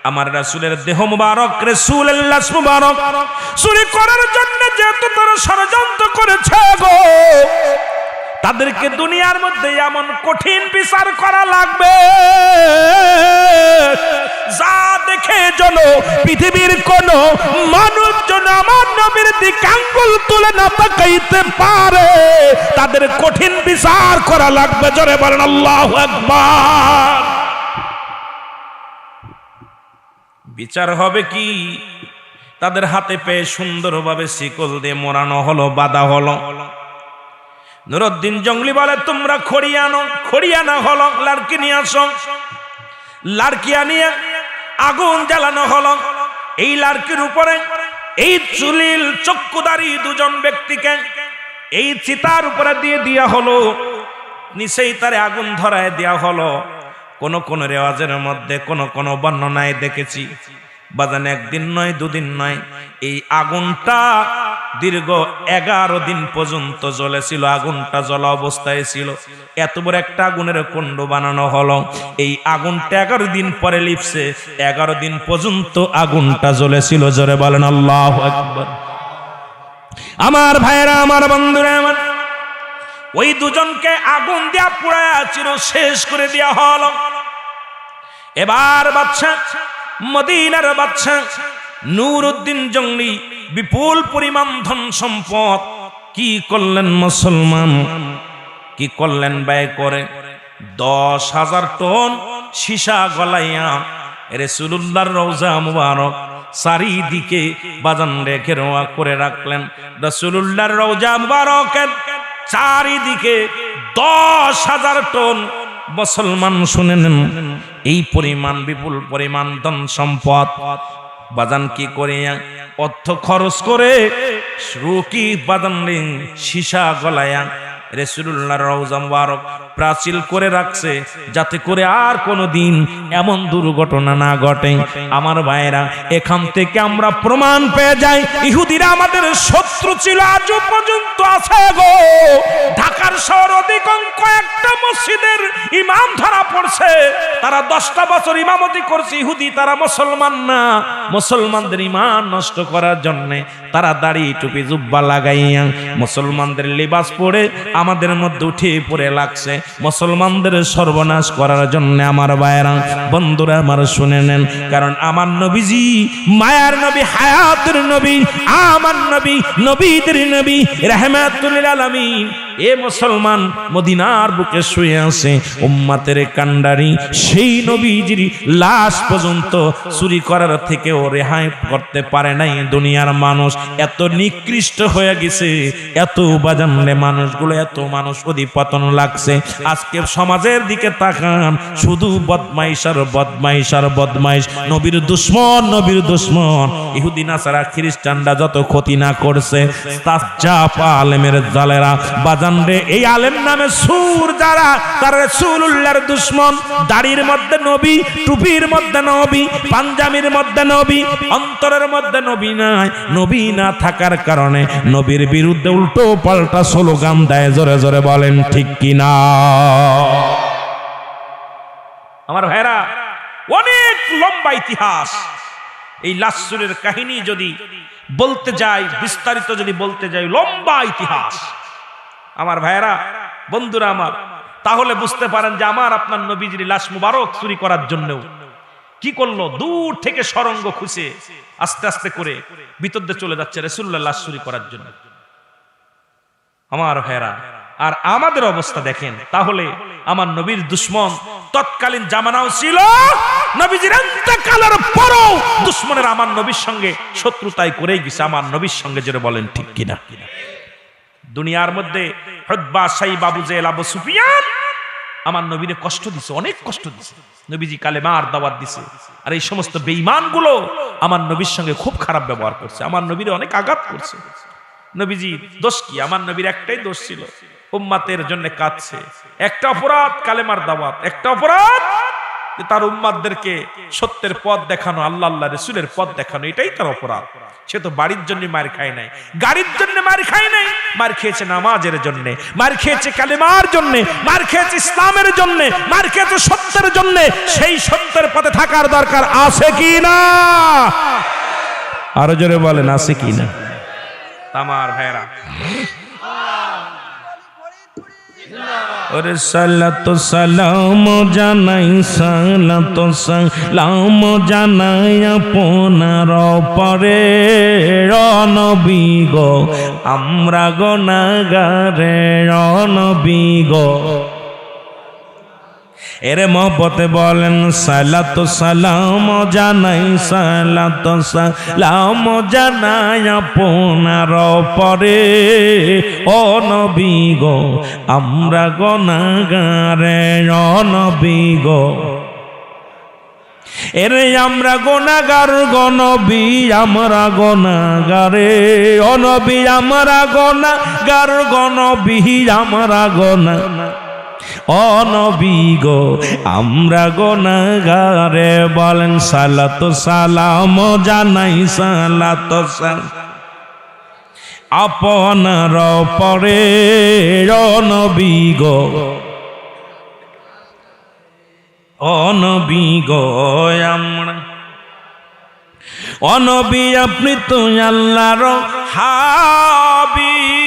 আমার রাসূলের দেহ মুবারক, রাসূলের লাশ মুবারক চুরি করার জন্য যেহেতু তারা ষড়যন্ত্র করেছে গো, তাদেরকে দুনিয়ার মধ্যে এমন কঠিন বিচার করা লাগবে যা দেখে যেন পৃথিবীর কোন মানুষ যেন আমার নবীর দিকে আঙ্গুল তুলে না তাকাইতে পারে, তাদের কঠিন বিচার করা লাগবে। জোরে বলেন আল্লাহু আকবার। বিচার হবে কি? তাদের হাতে পেয়ে সুন্দরভাবে শিকল দিয়ে মোড়ানো হলো, বাঁধা হলো। নুরউদ্দিন জংলি বলে, তোমরা খড়ি আনো, খড়ি আনা হলো, লাড়কি নিয়ে আসো। লাড়কি আনিয়ে আগুন জ্বালানো হলো। এই লাড়কির উপরে এই চুলিল চক্ষুদারি দুজন ব্যক্তিকে এই চিতার উপরে দিয়ে দেয়া হলো, নিচেই তারে আগুন ধরায় দেয়া হলো। কোন কোন রেওয়াজের মধ্যে কোন কোন বর্ণনায় দেখেছি বাজান একদিন নয়, দুদিন নয়, এই আগুনটা দীর্ঘ 11 দিন পর্যন্ত জ্বলেছিল। আগুনটা জ্বলা অবস্থায় ছিল। এত বড় একটা আগুনের কুণ্ড বানানো হলো। এই আগুনটা 11 দিন পরে লিপসে, 11 দিন পর্যন্ত আগুনটা জ্বলেছিল। জোরে বলেন আল্লাহু আকবার। আমার ভাইরা, আমার বন্ধুরা, আমার ওই দুজনকে আগুন দিয়া পুড়ায়া চির শেষ করে দেয়া হলো। এবার বাদশা, মদিনার বাদশা নুরউদ্দিন জংলি বিপুল পরিমাণ ধন সম্পদ কি করলেন মুসলমান, কি করলেন ব্যয় করে 10,000 টন সীসা গলাইয়া রাসূলুল্লাহর রওজা মুবারক চারিদিকে বাজান রেখে রোয়া করে রাখলেন। রাসূলুল্লাহর রওজা মুবারকের চারিদিকে 10,000 টন মুসলমান শুনে নেন, এই পরিমাণ বিপুল পরিমাণ ধন সম্পদ বাজান কি করে অর্থ খরচ করে রুকি বাজান সীসা গলায়া রাসূলুল্লাহর রওজা মুবারক প্রাচীল করে রাখছে, যাতে করে আর কোনোদিন এমন দুর্ঘটনা না ঘটে। আমার ভাইরা, এখান থেকে আমরা প্রমাণ পেয়ে যাই ইহুদিরা আমাদের শত্রু ছিল, আজও পর্যন্ত আছে গো। ঢাকার শহর অধিকাংশ একটা মসজিদের ইমাম ধরা পড়ছে, তারা 10টা বছর ইমামতি করছে ইহুদি, তারা মুসলমান না। মুসলমানদের ঈমান নষ্ট করার জন্য তারা দাড়ি টুপি জুব্বা লাগাইয়া মুসলমানদের লিবাস পরে আমাদের মধ্যে উঠে পড়ে লাগছে, মুসলমানদের সর্বনাশ করার জন্য। আমার ভাইরা, বন্ধুরা আমার শুনে নেন, কারণ আমার নবীজি মায়ার নবী, হায়াতের নবী, আমার নবী, নবীদের নবী, রাহমাতুল লিল আলামিন। এ মুসলমান মদিনার বুকে শুয়ে আছে উম্মতের কান্ডারি, সেই নবীজির লাশ পর্যন্ত চুরি করার থেকেও রেহাই করতে পারে নাই দুনিয়ার মানুষ। এত নিকৃষ্ট হয়ে গেছে, এত বাজানলে মানুষগুলো, এত মানুষ অধিপতন লাগছে। আজকে সমাজের দিকে তাকান, শুধু বদমাইশ আর বদমাইশ আর বদমাইশ। নবীর দুশ্মন, নবীর দুশ্মন। ইহুদি নাসারা খ্রিস্টানরা যত ক্ষতি না করছে, তাজ্জাপা আলেমের জালেরা বাজান রে, এই আলেম নামে সুর যারা, তারা রাসূলুল্লাহর দুশ্মন। দাড়ির মধ্যে নবী, টুপির মধ্যে নবী, পাঞ্জাবির মধ্যে নবী, অন্তরের মধ্যে নবী নাই। নবী না থাকার কারণে নবীর বিরুদ্ধে উল্টো পাল্টা স্লোগান দেয়। জোরে জোরে বলেন ঠিক কিনা? আমার ভাইরা, অনেক লম্বা ইতিহাস। এই লাশ-চুরির কাহিনী যদি বলতে যাই, বিস্তারিত যদি বলতে যাই, লম্বা ইতিহাস। আমার ভাইরা, বন্ধুরা আমার, তাহলে বুঝতে পারেন যে আমার আপনার নবীজির লাশ মুবারক চুরি করার জন্য কি করলো? দূর থেকে সরঙ্গ খুঁজে আস্তে আস্তে করে ভিতরে চলে যাচ্ছে রাসূলুল্লাহর লাশ চুরি করার জন্য। আমার ভাইরা, আর আমাদের অবস্থা দেখেন। তাহলে আমার নবীর দুশ্মন তৎকালীন জামানাও ছিল, নবীজির ইন্তেকালের পরও দুশ্মনের আমার নবীর সঙ্গে শত্রুতাই করেই গেছে। আমার নবীর সঙ্গে যেটা বলেন ঠিক কিনা? দুনিয়ার মধ্যে উতবা, শাইবা, আবু জেহেল, আবু সুফিয়ান আমার নবীরে কষ্ট দিছে, অনেক কষ্ট দিছে। নবীজি কালেমার দাওয়াত দিছে, আর এই সমস্ত বেঈমানগুলো আমার নবীর সঙ্গে খুব খারাপ ব্যবহার করছে, আমার নবীরে অনেক আঘাত করছে। নবীজি দোষ কি? আমার নবীর একটাই দোষ ছিল, উম্মাতের জন্য কাঁদছে। একটা অপরাধ কালেমার দাওয়াত, একটা অপরাধ তার উম্মাতদেরকে সত্যের পথ দেখানো, আল্লাহ আল্লাহ রাসূলের পথ দেখানো, এটাই তার অপরাধ। সে তো বাড়ির জন্য মার খায় নাই, গাড়ির জন্য মার খায় নাই, মার খেয়েছে নামাজের জন্য, মার খেয়েছে কালেমার জন্য, মার খেয়েছে ইসলামের জন্য, মার খেয়েছে সত্যের জন্য। সেই সত্যের পথে থাকার দরকার আছে কি না? আরো জোরে বলেন আছে কি না? আমার ভাইরা, ওরে সালাতু সালাম জানাই, সালাতু সালাম জানাই আপনার পরে নবী গো, আমরা গুনাহগারে নবী গো। এরে মহব্বতে বলেন সালাতু সালাম জানাই, সালাতু সালাম জানাই আপনার পরে ও নবী গো, আমরা গুনাহগারে নবী গো। এরে আমরা গুনাহগার গো নবী, আমরা গুনাহগারে ও নবী, আমরা গুনাহগার গো নবী, আমরা গুনাহগার ও নবী গো, আমরা গুনাহগারে। বলেন সালাতু সালাম জানাই, সালাতু সালাম আপনার পরে ও নবী গো, ও নবী গো আমরা। ও নবী আপনি তো আল্লাহর হাবিব,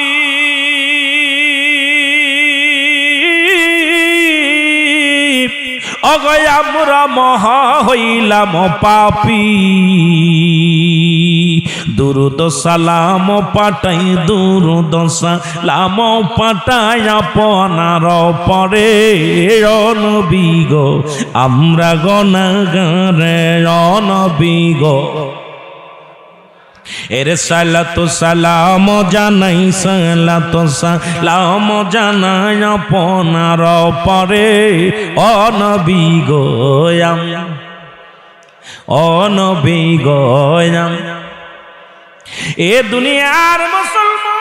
অগয় আমরা মহা হইলাম পাপী, দুরুদ সালাম পাঠাই, দুরুদ সালাম পাঠাই আপনার পরে ও নবী গো, আমরা গুনাহগারে ও নবী গো। এরে সালাতু সালাম জানাই, সালাতু সালাম জানাই আপনার পরে ও নবী গো, ও নবী গো। এ দুনিয়ার মুসলমান,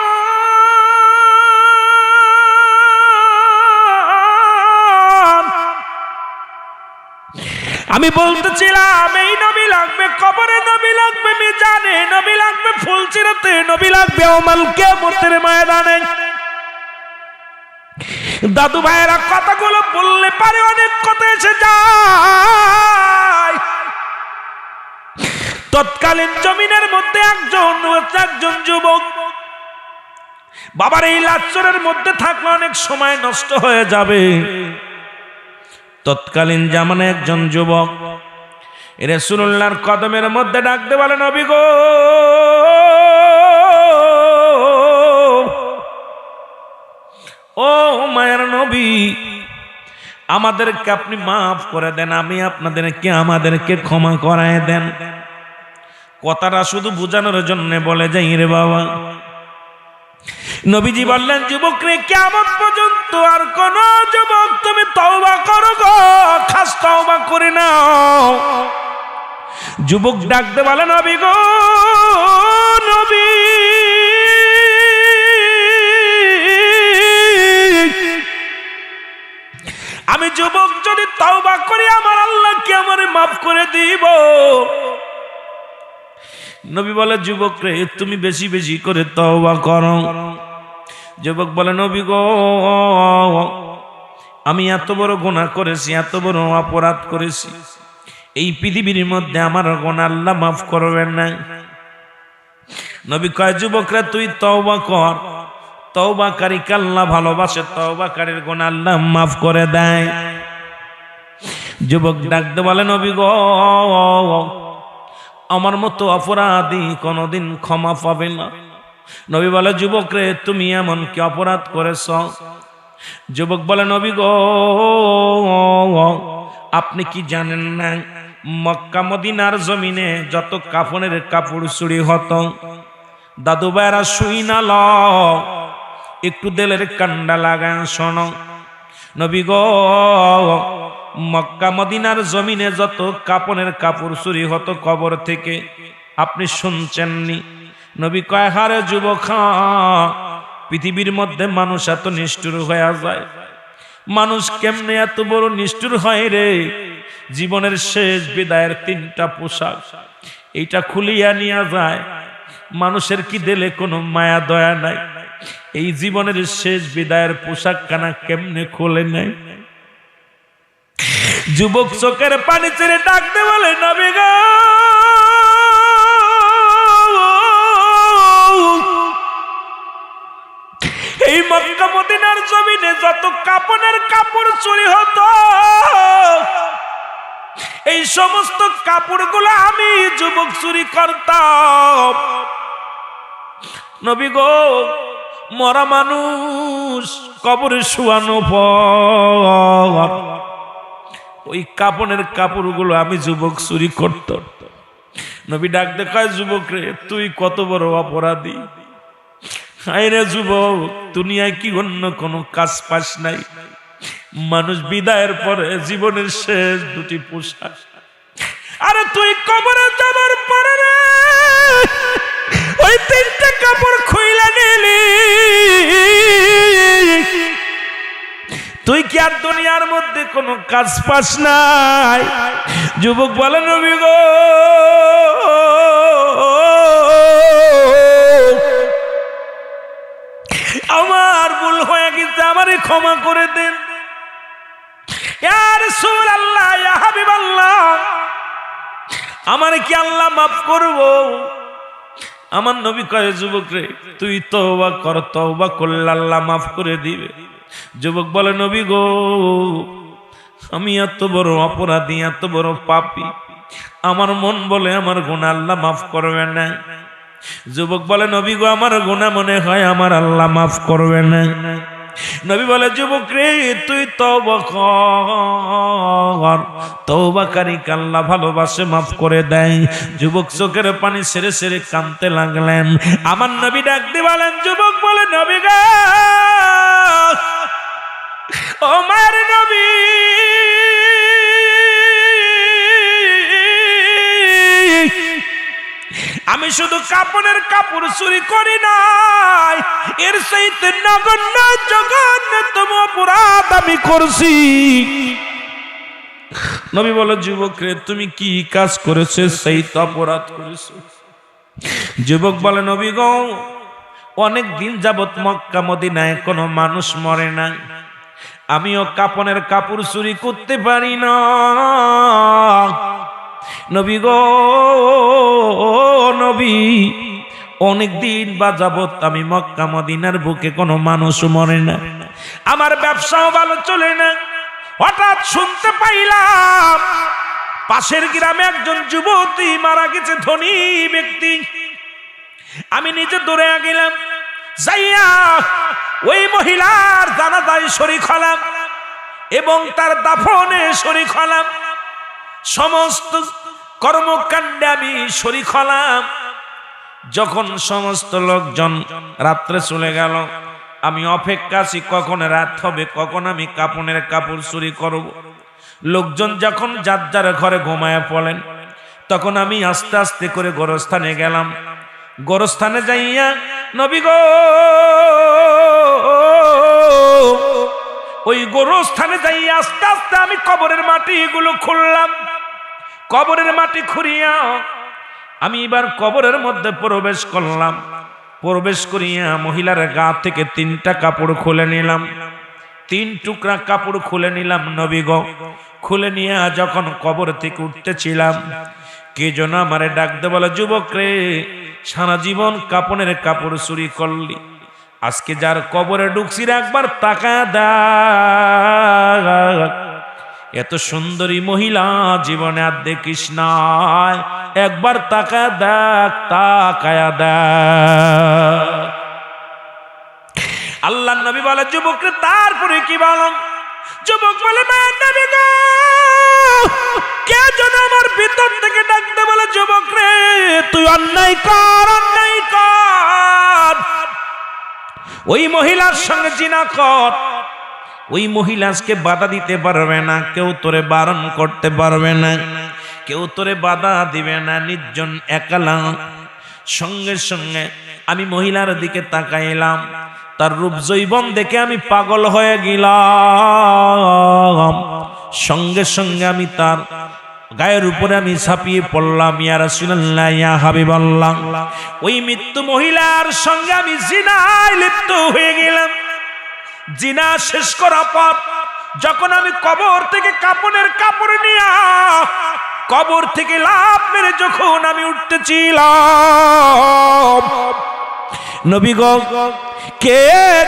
আমি বলতেছিলাম এই নবী লাগবে, কবরে নবী লাগবে, মিজানে নবী লাগবে, ফুলসিরাতে নবী লাগবে, ইয়াউমুল কিয়ামতের ময়দানে। দাদু ভাইয়েরা কথাগুলো বললে পারে, অনেক কথা এসে যায়। তৎকালীন জমিনের মধ্যে একজন যুবক, বাবার এই লাচ্ছরের মধ্যে থাকলে অনেক সময় নষ্ট হয়ে যাবে। তৎকালীন জামানায় একজন যুবক রাসূলুল্লাহর কদমের মধ্যে ডাকতে বলে, নবী গো, ও মায়ের নবী, আমাদেরকে আপনি মাফ করে দেন, আমি আমাদেরকে ক্ষমা করায় দেন। কথাটা শুধু বোঝানোর জন্য বলে যাই রে বাবা। নবীজি বললেন, যুবক রে, কিয়ামত পর্যন্ত আর কোন যুবক তুমি তওবা করো গো, খাস তওবা করে নাও। যুবক ডাকতে বলে, নবী গো, নবী, আমি যুবক যদি তওবা করি আমার আল্লাহ কি আমারে মাফ করে দিব? নবী বলে, যুবক রে, তুমি বেশি বেশি করে তওবা করো। যুবক বলে, নবী গো, আমি এত বড় গুনাহ করেছি, এত বড় অপরাধ করেছি, এই পৃথিবীর মধ্যে আমার গুনাহ আল্লাহ মাফ করবেন না। নবী কয়, যুবক রে, তুই তওবা কর, তওবাকারীকে আল্লাহ ভালোবাসে, তওবাকারীর গুনাহ আল্লাহ মাফ করে দেয়। যুবক ডাকতে বলে, নবী গো, আমার মতো অপরাধী কোনদিন ক্ষমা পাবে না। নবী বলে, যুবক রে, তুমি এমন কি অপরাধ করেছ? যুবক বলে, নবী গো, আপনি কি জানেন না মক্কা মদিনার জমিনে যত কাফনের কাপড় চুরি হতো, দাদু ভাইরা শুই না ল, একটু দিলের কান্ডা লাগায় শোনো। নবী গো, মক্কা মদিনার জমিনে যত কাপনের কাপড় চুরি হতো কবর থেকে, আপনি শুনছেননি? নবী কয়, হারে যুবক, পৃথিবীর মধ্যে মানুষ এত নিষ্ঠুর হয়ে যায়, মানুষ কেমনে এত বড় নিষ্ঠুর হয় রে? জীবনের শেষ বিদায়ের 3টা পোশাক এইটা খুলিয়া নিয়ে যায়। মানুষের কি দিলে কোনো মায়া দয়া নাই? এই জীবনের শেষ বিদায়ের পোশাক কানা কেমনে খোলে নাই? যুবক চোখের পানি ছেড়ে ডাকতে বলে, নবী গো, এই মক্কা মদিনার জমিনে যত কাপড়ের কাপড় চুরি হতো, এই সমস্ত কাপড়গুলো আমি যুবক চুরি করতাম। নবী গো, মরা মানুষ কবরে শুয়ানো পর ওই কাপড়ের কাপড়গুলো আমি যুবক চুরি করতাম। নবী ডাক দেখায়, যুবক রে, তুই কত বড় অপরাধী। আরে যুবক, দুনিয়ায় কি অন্য কোনো কাজ পাস নাই? মানুষ বিদায়ের পরে জীবনের শেষ 2টি পোশাক, আরে তুই কবরে যাবার পরে রে ওই 3টা কাপড় খুইলা নিলি। তুই কি আর দুনিয়ার মধ্যে কোনো কাজ পাস নাই? যুবক বলে, নবী গো, আমার ভুল হয়ে গেছে, আমারে ক্ষমা করে দেন। ইয়া রাসূলুল্লাহ, ইয়া হাবিবাল্লাহ, আমারে কি আল্লাহ মাফ করবো? আমার নবী কয়, যুবক রে, তুই তওবা কর, তওবা করলে আল্লাহ মাফ করে দিবে। যুবক বলে, নবী গো, আমি এত বড় অপরাধী, এত বড় পাপী, আমার মন বলে আমার গুনাহ আল্লাহ মাফ করবে না। যুবক বলে, নবী গো, আমার গুনাহ মনে হয় আমার আল্লাহ মাফ করবে না। নবী বলে, যুবক রে, তুই তওবা কর, তওবাকারীকে আল্লাহ ভালোবাসে, মাফ করে দেয়। যুবক চোখের পানি ছেড়ে ছেড়ে কাঁদতে লাগলেন। আমার নবী ডাক দিয়ে বলেন, যুবক বলে, নবী গো, ও মায়ের নবী, আমি শুধু কাপড়ের কাপড় চুরি করি নাই, এর চাইতে নগণ্য জঘন্যতম অপরাধ আমি করছি। নবী বলে, যুবক রে, তুমি কি কাজ করেছো? সেই তো অপরাধ করেছো। যুবক বলে, নবী গো, অনেক দিন যাবত মক্কা মদিনায় কোনো মানুষ মরে না, আমিও কাপড়ের কাপড় চুরি করতে পারি না। নবী গো, নবী, অনেক দিন বা যাবত আমি মক্কা মদিনার বুকে কোনো মানুষ মরে না, আমার ব্যবসাও ভালো চলে না। হঠাৎ শুনতে পাইলাম পাশের গ্রামে একজন যুবতী মারা গেছে, ধনী ব্যক্তি। আমি নিজে দৌড়ে গেলাম, যাইয়া ওই মহিলার জানাজায় শরীক হলাম এবং তার দাফনে শরীক হলাম। সমস্ত কর্মকাণ্ডে আমি শরীক হলাম। যখন সমস্ত লোকজন রাত্রে চলে গেল, আমি অপেক্ষাছি কখন রাত হবে, কখন আমি কাপড়ের কাপড় চুরি করব। লোকজন যখন যার যার ঘরে ঘুমায় পড়েন, তখন আমি আস্তে আস্তে করে গোরস্থানে গেলাম। গোরস্থানে যাইয়া, নবী গো, ওই গোরস্থানে যাইয়া আস্তে আস্তে আমি কবরের মাটিগুলো খুললাম। কবরের মাটি খুঁড়িয়া আমি এবার কবরের মধ্যে প্রবেশ করলাম। প্রবেশ করিয়া মহিলার গা থেকে 3টা কাপড় খুলে নিলাম, 3 টুকরা কাপড় খুলে নিলাম। নবী গো, খুলে নিয়ে যখন কবর থেকে উঠতেছিলাম, কে যেন আমারে ডাকতে বলে, যুবক রে, সারা জীবন কাপড়ের কাপড় চুরি করলি, আজকে যার কবরে ঢুকছি একবার তাকায়া দেখ। এত সুন্দরী মহিলা জীবনে আর দেখিস নাই, একবার তাকায়া দেখ, তাকায়া দেখ। আল্লাহ নবী বলে, যুবক রে, তারপরে কি বল? যুবক বলে, মায়ের নবী গো, কে যেন আমার ভিতর থেকে ডাকতে বলে, যুবক রে, তুই অন্যায় কর, অন্যায় কর, ওই মহিলার সঙ্গে জিনা কর। ওই মহিলাকে বাধা দিতে পারবে না, কেউ তোরে বারণ করতে পারবে না, কেউ তোরে বাধা দিবে না, নির্জন একালা। সঙ্গে সঙ্গে আমি মহিলার দিকে তাকাইলাম, তার রূপ যৌবন দেখে আমি পাগল হয়ে গেলাম। সঙ্গে সঙ্গে আমি তার গায়ের উপরে আমি ঝাঁপিয়ে পড়লাম। ইয়া রাসূলুল্লাহ, ইয়া হাবিবাল্লাহ, ওই মৃত্যু মহিলার সঙ্গে আমি জিনায় লিপ্ত হয়ে গেলাম। জিনা শেষ করার পর যখন আমি কবর থেকে কাপনের কাপড় নিয়ে কবর থেকে লাফ মেরে যখন আমি উঠতেছিলাম, নবী গো কে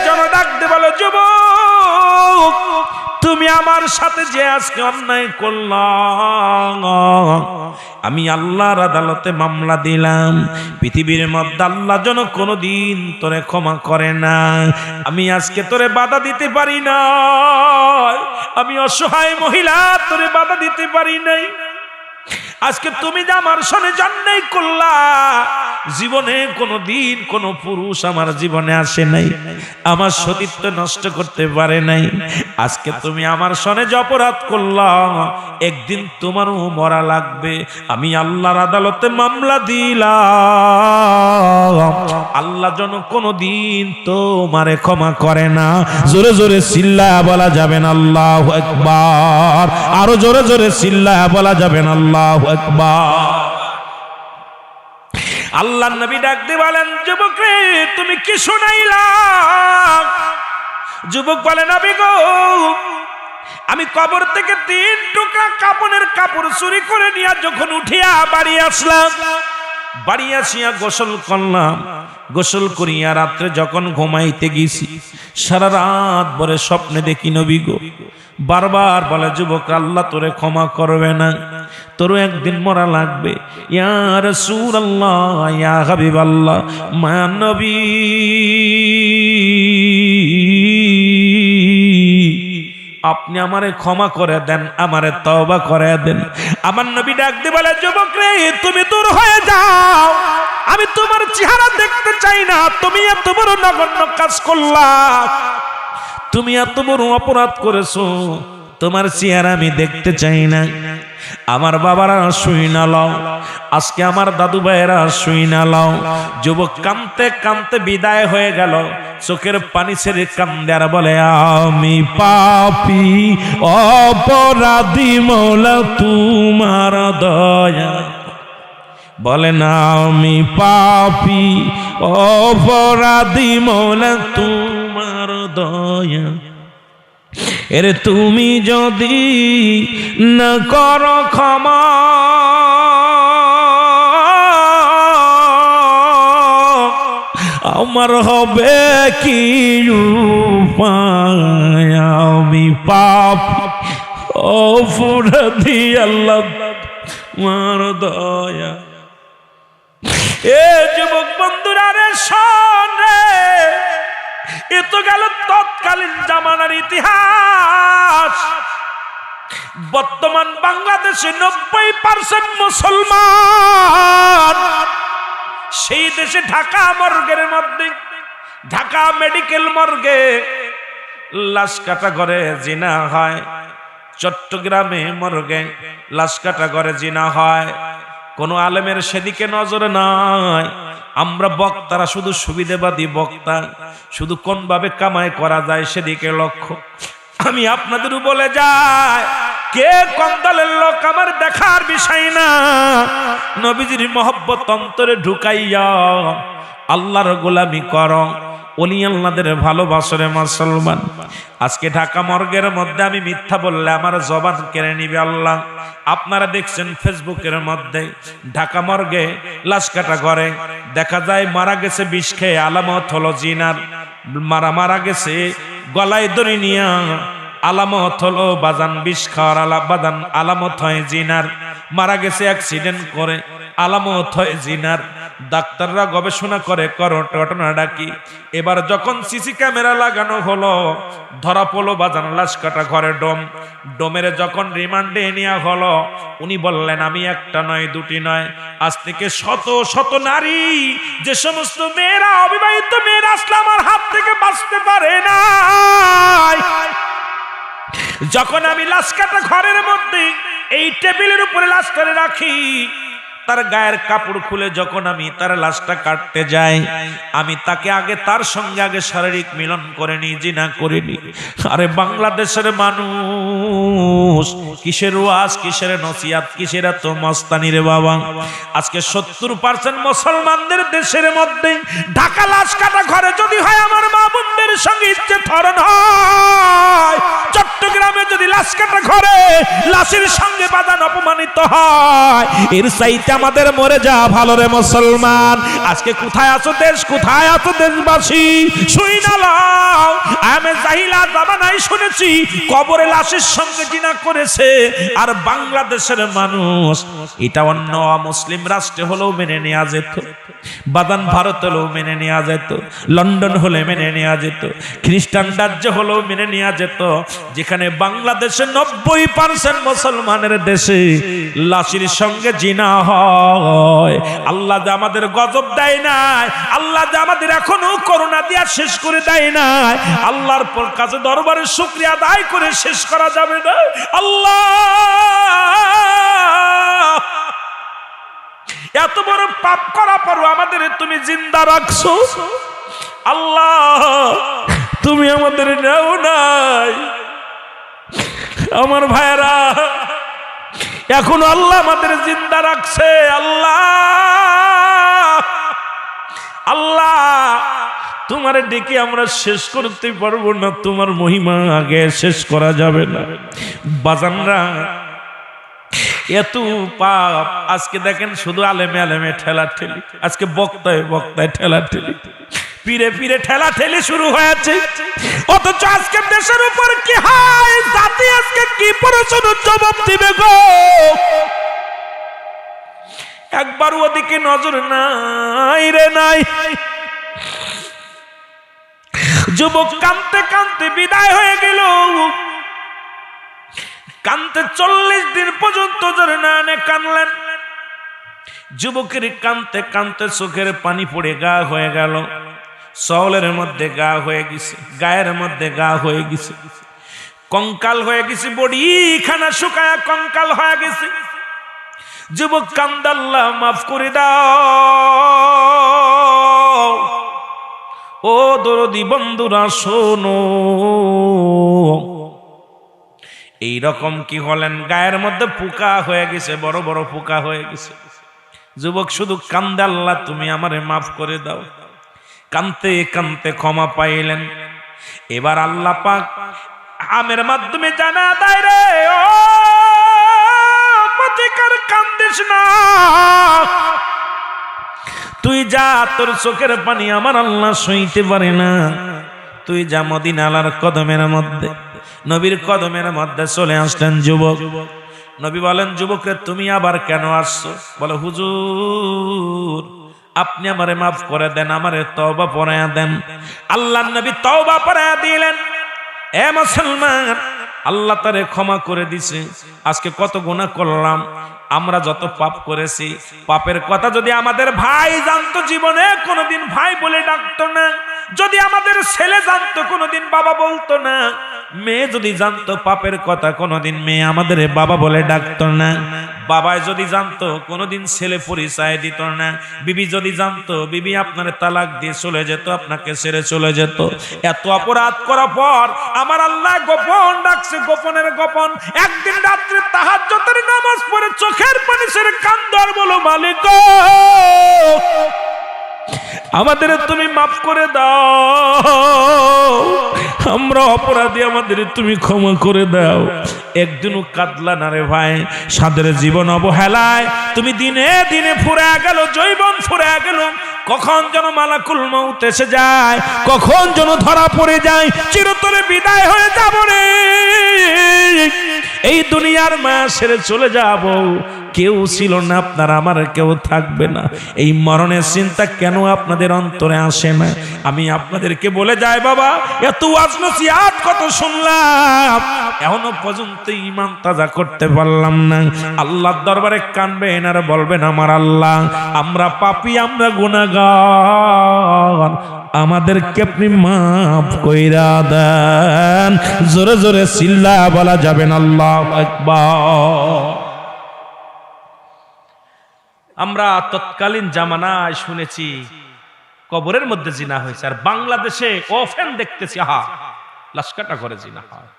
যেন ডাকতে বলো, যুবক তুমি আমার সাথে যে আজকে অন্যায় করলাম, আমি আল্লাহর আদালতে মামলা দিলাম। পৃথিবীর মধ্যে আল্লাহ যেন কোনোদিন তোরে ক্ষমা করে না। আমি আজকে তোরে বাধা দিতে পারি না, আমি অসহায় মহিলা তোরে বাধা দিতে পারি নাই। আজকে তুমি যে আমার সনে অন্যায় করলা, জীবনে কোনোদিন কোনো পুরুষ আমার জীবনে আসে নাই, আমার সতীত্ব নষ্ট করতে পারে নাই। আজকে তুমি আমার সনে যে অপরাধ করলা, একদিন তোমারও মরা লাগবে। আমি আল্লাহর আদালতে মামলা দিলাম, আল্লাহ যেন কোনোদিন তোমারে ক্ষমা করে না। জোরে জোরে চিল্লায়া বলা যাবে না আল্লাহু আকবার, আরো জোরে জোরে চিল্লায়া বলা যাবে না আল্লাহু আকবার। আল্লাহর নবী ডাক দিয়ে বলেন, যুবক রে তুমি কি শুনাইলা? যুবক বলে, নবী গো আমি কবর থেকে 3 টুকরা কাপনের কাপড় চুরি করে নিয়ে যখন উঠিয়া বাড়ি আসলাম, বাড়ি আসিয়া গোসল করলাম। গোসল করিয়া রাত্রে যখন ঘুমাইতে গেছি, সারা রাত ভরে স্বপ্নে দেখি নবী গো বারবার বলে, যুবক আল্লাহ তোরে ক্ষমা করবে না, তোরও একদিন মরা লাগবে। ইয়া রাসূলুল্লাহ, ইয়া হাবিবাল্লাহ, মায়া নবী আপনি আমারে ক্ষমা করে দেন, আমারে তওবা করে দেন। আমার নবী ডাক দিয়ে বলে, যুবক রে তুমি দূর হয়ে যাও, আমি তোমার চেহারা দেখতে চাই না। তুমি এত বড় নগণ্য কাজ করলা, তুমি এত বড় অপরাধ করেছো, তোমার চেহারা আমি দেখতে চাই না। আমার বাবারা শুই না লও, আজকে আমার দাদু ভাইয়েরা শুই না লও। যুবক কাঁদতে কাঁদতে বিদায় হয়ে গেল, চোখের পানি ছেড়ে কান্দে আর বলে, আমি পাপী অপরাধী মওলা তোমার দয়া। বলে না, আমি পাপী অপরাধী মওলা তোমার দয়া। এরে তুমি যদি না করো ক্ষমা, আমার হবে কি উপায়? আমি পাপী অপরাধী আল্লাহ তোমার দয়া। এ যুবক বন্ধুরা রে, শোন রে, এ তো গেল তৎকালীন জামানার ইতিহাস। বর্তমান বাংলাদেশে 90% মুসলমান। সেই দেশে ঢাকা মর্গের মধ্যে, ঢাকা মেডিকেল মর্গে লাশ কাটা ঘরে জিনা হয়। চট্টগ্রামে মর্গে লাশ কাটা ঘরে জিনা হয়। কোন আলেমের সেদিকে নজর নাই। আমরা বক্তারা শুধু সুবিধাবাদী বক্তা, শুধু কোন ভাবে কামাই করা যায় সেদিকে লক্ষ্য। আমি আপনাদেরও বলে যাই, কে কোন দলের লোক আমার দেখার বিষয় না। নবীজির মহব্বত অন্তরে ঢুকাইয়া আল্লাহর গোলামি করো, ওলি আল্লাহদের ভালোবাসরে মুসলমান। আজকে ঢাকা মর্গের মধ্যে আমি মিথ্যা বললে আমার জবান কেড়ে নিবে আল্লাহ। আপনারা দেখছেন ফেসবুকের মধ্যে ঢাকা মর্গে লাশ কাটা ঘরে দেখা যায় মারা গেছে বিষ খেয়ে, আলামত হলো জিনার। মারা গেছে গলায় দড়ি নিয়া, আলামত হলো বাজান বিষ খাওয়ার বাজান, আলামত হয় জিনার। মারা গেছে অ্যাক্সিডেন্ট করে, আলামত হয় জিনার। ডাক্তাররা গবেষণা করে ঘটনাটা কি। এবার যখন সিসি ক্যামেরা লাগানো হলো, ধরা পড়লো বাজান লাশ কাটা ঘরে ডোমের যখন রিমান্ডে নেওয়া হলো, উনি বললেন আমি একটা নয় দুটি নয়, আজ থেকে শত শত নারী, যে সমস্ত মেয়েরা অবিবাহিত মেয়েরা আসলে আমার হাত থেকে বাঁচতে পারে না, যখন আমি লাশ কাটা ঘরের মধ্যে এই টেবিলের উপরে লাশটা রাখি, তার গায়ের কাপড় খুলে যখন আমি তার লাশটা কাটতে যাই, আমি তাকে আগে তার সঙ্গে আগে শারীরিক মিলন করে নি, জিনা করিনি। আরে বাংলাদেশের মানুষ কিসের ওয়াজ, কিসের নসিহত, কিসের এত মস্তানি রে বাবা। আজকে 70% মুসলমানদের দেশের মধ্যে ঢাকা লাশ কাটা ঘরে যদি হয় আমার মা বোনদের সঙ্গে ইজ্জত হরণ হয়, চট্টগ্রামে যদি লাশ কাটা ঘরে লাশের সঙ্গে বাদান অপমানিত হয়, এর চাইতে আমাদের মরে যা ভালো রে মুসলমান। আজকে কোথায় আছো দেশ, কোথায় আছো দেশবাসী, শুই না লাও। আমি জাহিলা জামানায় শুনেছি কবরে লাশের সঙ্গে জিনা করেছে, আর বাংলাদেশের মানুষ এটা অন্য মুসলিম রাষ্ট্রে হলেও মেনে নেওয়া যেত, বাদান ভারত হলেও মেনে নেওয়া যেত, লন্ডন হলে মেনে নেওয়া যেত, খ্রিস্টান রাজ্য হলেও মেনে নেওয়া যেত। যেখানে বাংলাদেশে 90% মুসলমানের দেশে লাশের সঙ্গে জিনা হয়। আল্লাহ যে আমাদের গজব দেয় নাই, আল্লাহ যে আমাদের এখনো করোনা দিয়া শেষ করে দেয় নাই, আল্লাহর কাছে দরবারে শুকরিয়া আদায় করে শেষ করা যাবে না। আল্লাহ এত বড় পাপ করা পরও আমাদের তুমি জিন্দা রাখছো। আল্লাহ তুমি আমাদের নেও নাই। আমার ভাইরা এখন আল্লাহ আমাদের জিন্দা রাখছে। আল্লাহ আল্লাহ তোমার ডেকে আমরা শেষ করতে পারবো না, তোমার মহিমা আগে শেষ করা যাবে না। বাজানরা এত পাপ আজকে দেখেন শুধু আলেমে আলেমে ঠেলা ঠেলি, আজকে বক্তায় বক্তায় ঠেলা ঠেলি, পীরে পীরে ঠেলা ঠেলি শুরু হয়েছে। অথচ আজকে দেশের উপর কি হয়, জাতি আজকে কি প্রশ্ন জবাব দিবে গো? একবার ওদিকে নজর নাই রে নাই। যুবক কাঁদতে কাঁদতে বিদায় হয়ে গেল, কাঁদতে 40 দিন পর্যন্ত জোরে না আনে কানলেন। যুবকের কাঁদতে কাঁদতে চোখের পানি পড়ে গা হয়ে গেল, চওলের মধ্যে গা হয়ে গেছে, গায়ের মধ্যে গা হয়ে গেছে, কঙ্কাল হয়ে গেছে, বডি খানা শুকায়া কঙ্কাল হয়ে গেছে। যুবক কান্দে, আল্লাহ মাফ করে দাও। ও দরদি বন্ধুরা শোনো, এই রকম কি হলেন, গায়ের মধ্যে পোকা হয়ে গেছে, বড় বড় পোকা হয়ে গেছে। যুবক শুধু কান্দে, আল্লাহ তুমি আমারে মাফ করে দাও। কানতে কানতে ক্ষমা পাইলেন। এবার আল্লাহ পাক আমের মাধ্যমে জানা দেয়, রে ও পথিকার কান্দিস না, তুই যা, তোর চোখের পানি আমার আল্লাহ সইতে পারে না, তুই যা মদিনার কদমের মধ্যে, নবীর কদমের মধ্যে চলে আসলেন যুবক। নবী বলেন, যুবকরে তুমি আবার কেন আসছো? বলে, হুজুর আপনি আমারে মাফ করে দেন, আমারে তওবা পড়ায়া দেন। আল্লাহর নবী তওবা পড়ায়া দিলেন। এ মুসলমান, আল্লাহ তারে ক্ষমা করে দিছে। আজকে কত গুনাহ করলাম, আমরা যত পাপ করেছি, পাপের কথা যদি আমাদের ভাই জানতো, জীবনে কোনোদিন ভাই বলে ডাকতো না। যদি আমাদের ছেলে জানতো, কোনোদিন বাবা বলতো না। মেয়ে যদি জানতো পাপের কথা, কোনোদিন মেয়ে আমাদের বাবা বলে ডাকতো না। বাবাই যদি জানতো, কোনোদিন ছেলে পরিচয় দিত না। বিবি যদি জানতো, বিবি আপনার তালাক দিয়ে চলে যেত, আপনাকে ছেড়ে চলে যেত। এত অপরাধ করার পর আমার আল্লাহ গোপন ডাকছে, গোপনের গোপন। একদিন রাত্রে তাহাজ্জুদের নামাজ পড়ে চোখের পানি ছেড়ে কান্দার বলো, মালিক আমাদের তুমি মাফ করে দাও, আমরা অপরাধী, আমাদের তুমি ক্ষমা করে দাও। একদিনও কাঁদলা না রে ভাই, সাদের জীবন অবহেলায় তুমি দিনে দিনে ফুরে গেল, জৈবন ফুরে গেল। কখন যেন মালাকুল মউত এসে যায়, কখন যেন ধরা পড়ে যায়, চিরতরে বিদায় হয়ে যাব রে। এই দুনিয়ার মায়া ছেড়ে চলে যাব, কেউ ছিল না আপনার, আমার কেউ থাকবে না। এই মরণের চিন্তা কেন আপনাদের অন্তরে আসে না? আমি আপনাদেরকে বলে যাই বাবা, এত ওয়াজ নসিহত কত শুনলাম, এখনো পর্যন্ত ঈমান তাজা করতে পারলাম না। আল্লাহর দরবারে কানবেন আর বলবেন, আমার আল্লাহ আমরা পাপী, আমরা গুনাহগার, আমাদেরকে আপনি মাফ কইরা দেন। জোরে জোরে চিল্লা বলা যাবেন আল্লাহু আকবার। আমরা তৎকালীন জামানায় শুনেছি কবরের মধ্যে জিনা হয়েছে, আর বাংলাদেশে ওফেন দেখতেছি লাশ কাটা করে জিনা হয়।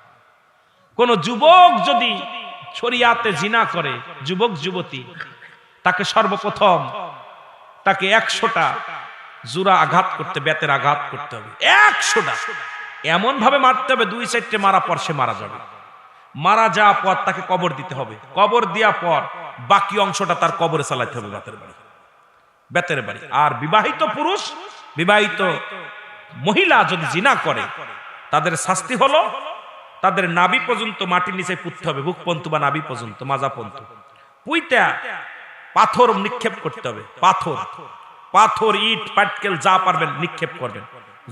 কোন যুবক যদি শরিয়াতে জিনা করে, যুবক যুবতী, তাকে সর্বপ্রথম তাকে 100টা জোড়া আঘাত করতে, বেতের আঘাত করতে হবে। 100টা এমন ভাবে মারতে হবে, 2-4টে মারা পর সে মারা যাবে। মারা যাওয়ার পর তাকে কবর দিতে হবে। কবর দেওয়ার পর বাকি অংশটা তার কবরে চালাতে হবে, বেতের বাড়ি। আর বিবাহিত পুরুষ, বিবাহিত মহিলা যদি জিনা করে, তাদের শাস্তি হলো তাদের নাভি পর্যন্ত মাটির নিচে পুঁততে হবে, বুক পর্যন্ত বা নাভি পর্যন্ত, মাজা পর্যন্ত পুইতা পাথর নিক্ষেপ করতে হবে। পাথর ইট পাটকেল যা পারবেন নিক্ষেপ করবেন।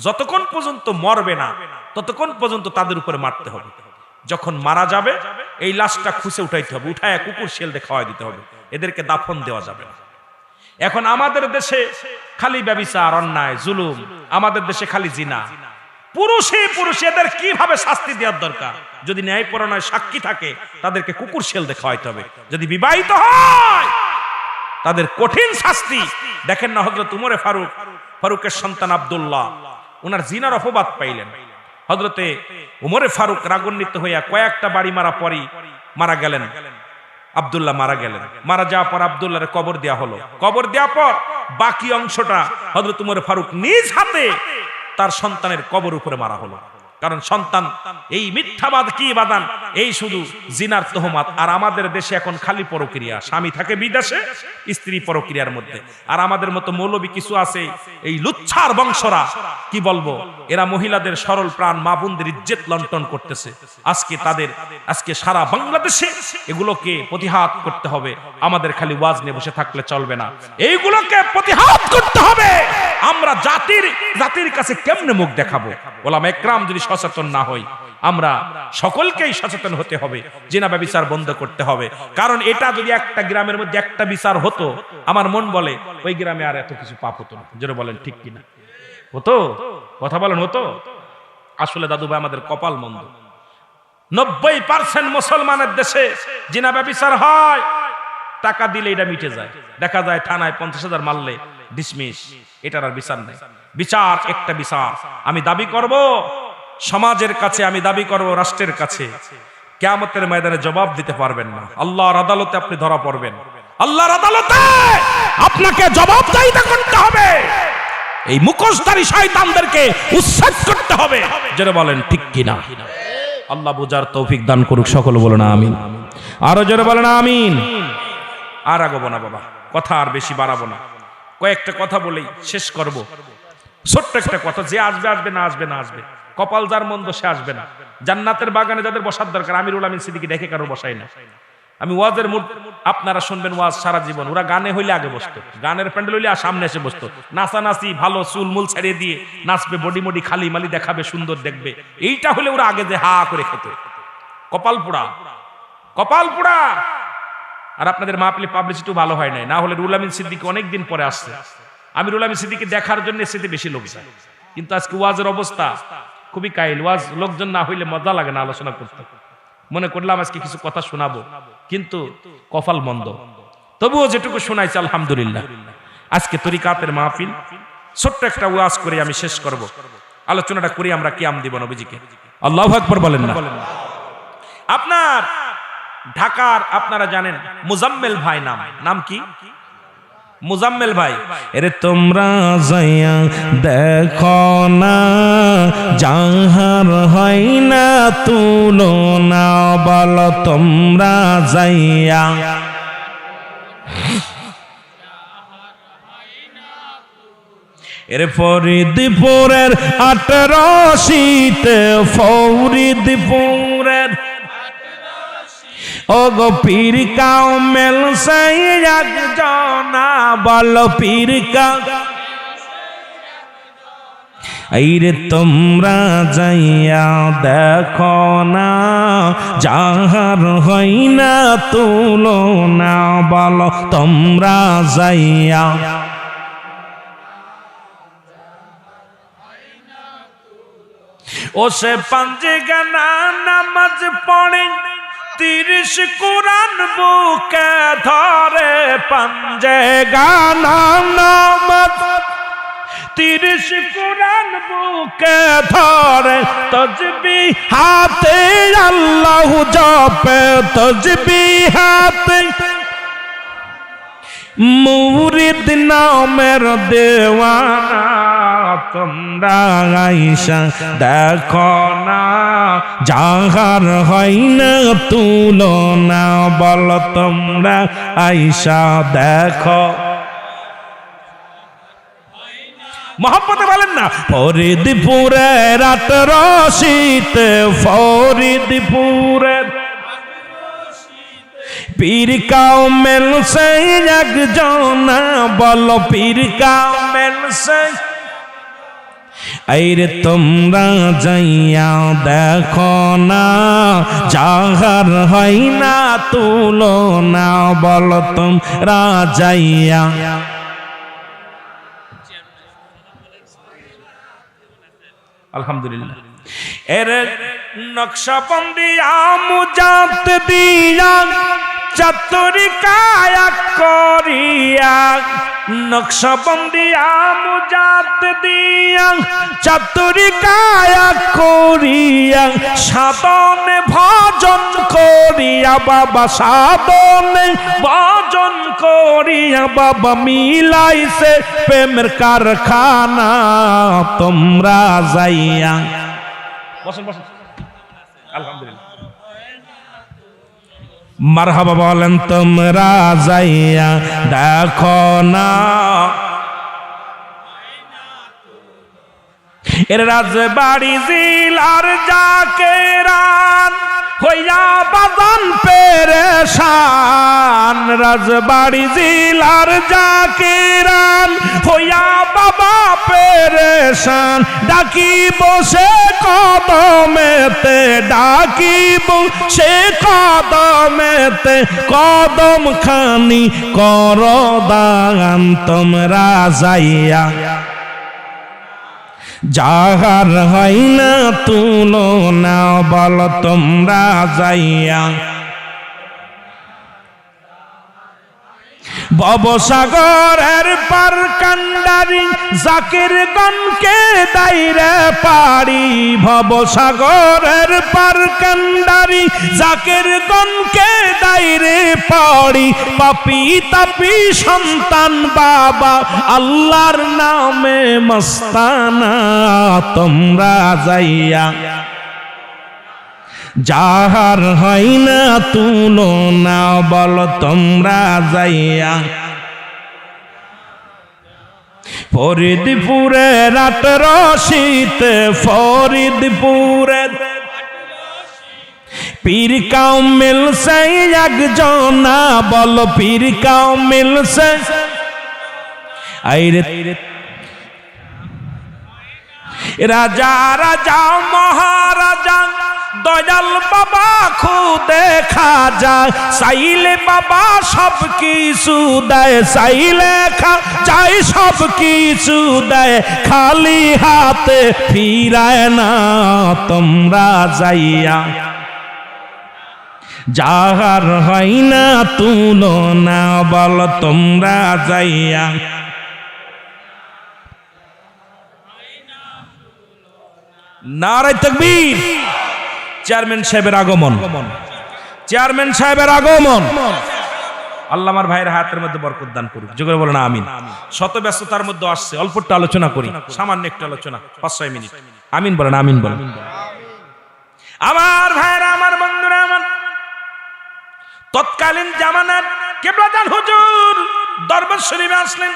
যতক্ষণ পর্যন্ত মরবে না ততক্ষণ পর্যন্ত তাদের উপরে মারতে হবে। যখন মারা যাবে এই লাশটা খুঁজে উঠাইতে হবে, উঠায় কুকুর শেল দিয়ে খাওয়াই দিতে হবে। এদেরকে দাফন দেওয়া যাবে না। এখন আমাদের দেশে খালি ব্যভিচার, অন্যায়, জুলুম, আমাদের দেশে খালি জিনা। পুরুষে এদের কিভাবে শাস্তি দেওয়ার দরকার? যদি ন্যায়পরায়ণ সাক্ষী থাকে তাদেরকে কুকুর শেল দিয়ে খাওয়াইতে হবে। যদি বিবাহিত হয় তাদের কঠিন শাস্তি। দেখেন না হযরত উমরে ফারুকের সন্তান আব্দুল্লাহ, ওনার জিনার অপবাদ পাইলেন। হযরতে উমরে ফারুক রাগান্বিত হইয়া কয়েকটা বাড়ি মারা পরই মারা গেলেন। আব্দুল্লাহ মারা গেলেন। মারা যাওয়ার পর আব্দুল্লাহর কবর দেওয়া হলো। কবর দেওয়ার পর বাকি অংশটা হযরত উমরে ফারুক নিজ হাতে তার সন্তানের কবর উপরে মারা হলো। কারণ সন্তান এই মিথ্যাবাদ কি বাদান, এই শুধু জিনার তহমাত। আর আমাদের দেশে এখন খালি পরক্রিয়া, স্বামী থাকে বিদেশে, স্ত্রী পরক্রিয়ার মধ্যে। আর আমাদের মতো মৌলবী কিছু আছে, এই লুচ্ছার বংশরা, কি বলবো, এরা মহিলাদের সরল প্রাণ মা বোনদের ইজ্জত লন্ঠন করতেছে। আজকে সারা বাংলাদেশে এগুলোকে প্রতিহাত করতে হবে। আমাদের খালি ওয়াজ নিয়ে বসে থাকলে চলবে না, এইগুলোকে প্রতিহাত করতে হবে। আমরা জাতির কাছে কেমনে মুখ দেখাবো? ওলামা একরাম যদি সচেতন না হই, আমরা সকলকেই সচেতন হতে হবে। জিনা ব্যভিচার বন্ধ করতে হবে। কারণ এটা যদি একটা গ্রামের মধ্যে একটা বিচার হতো, আমার মন বলে ওই গ্রামে আর এত কিছু পাপ হতো না। যেটা বলেন ঠিক কিনা? হতো? কথা বলেন হতো? আসলে দাদু ভাই আমাদের কপাল মন্দ। 90% মুসলমানের দেশে জিনা ব্যভিচার হয়, টাকা দিলে এটা মিটে যায়। দেখা যায় থানায় 50,000 মারলে ডিসমিস, এটার আর বিচার নাই। বিচার একটা বিচার আমি দাবি করব সমাজের কাছে, আমি দাবি করব রাষ্ট্রের কাছে। কিয়ামতের ময়দানে জবাব দিতে পারবেন না। আল্লাহর আদালতে আপনি ধরা পড়বেন। আল্লাহর আদালতে আপনাকে জবাবদিহিতা করতে হবে। এই মুখোশধারী শয়তানদেরকে উচ্ছেদ করতে হবে। যারা বলেন ঠিক কিনা? আল্লাহ বুঝার তৌফিক দান করুক। সকল বলেন আমিন। আরো জোরে বলেন আমিন। আর আগাবো না বাবা, কথা আর বেশি বাড়াবো না। কয়েকটা কথা বলেই শেষ করব। ছোট্ট একটা কথা, যে আসবে না আসবে, কপাল যার মন্দ সে আসবে না। জান্নাতের বাগানে যাদের বসার দরকার, আমিরুল আমিন সিদ্দিকী ডেকে কারো বসাই না। আমি ওয়াজের মুড, আপনারা শুনবেন ওয়াজ সারা জীবন। ওরা গানে হইলে আগে বসতো, গানের প্যান্ডেল হইলে সামনে এসে বসতো। নাচানাচি ভালো চুলমুল ছেড়ে দিয়ে নাচবে, বডি মডি খালি মালি দেখাবে, সুন্দর দেখবে। এইটা হলে ওরা আগে যে হা করে খেত। কপাল পোড়া। আর আপনাদের মাহফিলে পাবলিসিটি ভালো হয় নাই। না হলে রুল আমিন সিদ্দিকী অনেকদিন পরে আসছে। আমি রুল আমিন সিদ্দিকী দেখার জন্য এসেতে বেশি লোক যায়। কিন্তু আজকে ওয়াজের অবস্থা খুবই কাইল। ওয়াজ লোকজন না হইলে মজা লাগে না আলোচনা করতে। মনে করলাম আজকে কিছু কথা শোনাবো, কিন্তু কপাল মন্দ। তবুও যেটুকু শোনাইছে আলহামদুলিল্লাহ। আজকে তরিকাতের মাহফিল, ছোট্ট একটা ওয়াজ করে আমি শেষ করব। আলোচনাটা করি আমরা কিয়াম দিব নবীজিকে। আল্লাহু আকবার বলেন না? আপনার ঢাকার, আপনারা জানেন মুজাম্মেল ভাই, নাম কি? মুজাম্মেল ভাই। এরে তোমরা যাইয়া দেখো না, যাহার হয় না তুলনা, বলো তোমরা যাইয়া। এর ফরিদপুরের 18 ফরিদপুরের ও গো পীর কামেল সেই একজনা, বলো পীর আইরে তোমরা যাইয়া দেখো না, যাহার হয় না তুলনা, বলো তোমরা যাইয়া। ও সে পাঞ্জে গানা নামাজ পড়ে 30 কুরআন বুকে ধরে পাঞ্জে গানা নামাজ 30 কুরআন বুকে ধরে তসবিহ হাতে আল্লাহ জপে তসবিহ হাতে মুরিদ নামের দেওয়ানা তোমরা আইসা দেখো না যাহার হয় না তুলনা বল তোমরা আইসা দেখো মোহাম্মতে বলেন না ফরিদপুরে রাত রশিতে ফরিদপুরে পীর কামেল সে একজন বলো পীর কামেল সে আইরে তোমরা যাইয়া দেখো না যাহার হয় না তুলনা বলো তোমরা যাইয়া আলহামদুলিল্লাহ এর নকশবন্দি আমজাত দিয়া চাতুরি কায়া করিয়া নকশবন্দি আমজাত দিয়া চাতুরি কায়া করিয়া সাধনে ভজন করিয়া বাবা সাধনে ভজন করিয়া বাবা মিলাইছে প্রেমের কারখানা তোমরা যাইয়া বসেন বসেন আলহামদুলিল্লাহ মারহাবা বলেন তোমরা যাইয়া দেখো না এর রাজবাড়ি জিলার জাকেরান হইয়া বাজান পেরেশান রাজবাড়ি জিলার জাকেরান হইয়া বাবা পেরেশান ডাকি বসে কদমেতে ডাকিব সে কদমেতে কদম খানি কর দান তোমরা যাইয়া যাহার হয় না তুলনা বল তোমরা যাইয়া ভবসাগরের পার কান্ডারি জাকির গণকে দাইরে পারি ভবসাগরের পার কান্ডারি জাকির গণকে দাইরে পারি পাপি তাপি সন্তান বাবা আল্লাহর নামে মস্তানা তোমরা যাইয়া যাহার হয় না তুলনা বল তোমরা যাইয়া ফরিদপুরে রাত রশিতে ফরিদপুরে পীর কামেল সে একজন বল পীর কামেল সে আইরে রাজা রাজা মহারাজা দয়াল বাবা খুদে খাজা চাইলে বাবা সব কিছু দেয় চাইলে যায় সব কিছু দেয় খালি হাতে ফিরায় না তোমরা যাইয়া যাহার হয় না তুলনা বল তোমরা যাইয়া নারায়ে তাকবীর চেয়ারম্যান সাহেবের আগমন চেয়ারম্যান সাহেবের আগমন আল্লাহ আমার ভাইয়ের হাতের মধ্যে বরকত দান করুক জোরে বলেন আমিন শত ব্যস্ততার মধ্যে আসছে অল্প একটু আলোচনা করি সামান্য একটু আলোচনা 5-6 মিনিট আমিন বলেন আমিন বলেন আমার ভাইয়েরা আমার বন্ধুরা আমার তৎকালীন জামানার কিবলাদান হুজুর দরবার শরীফে আসলেন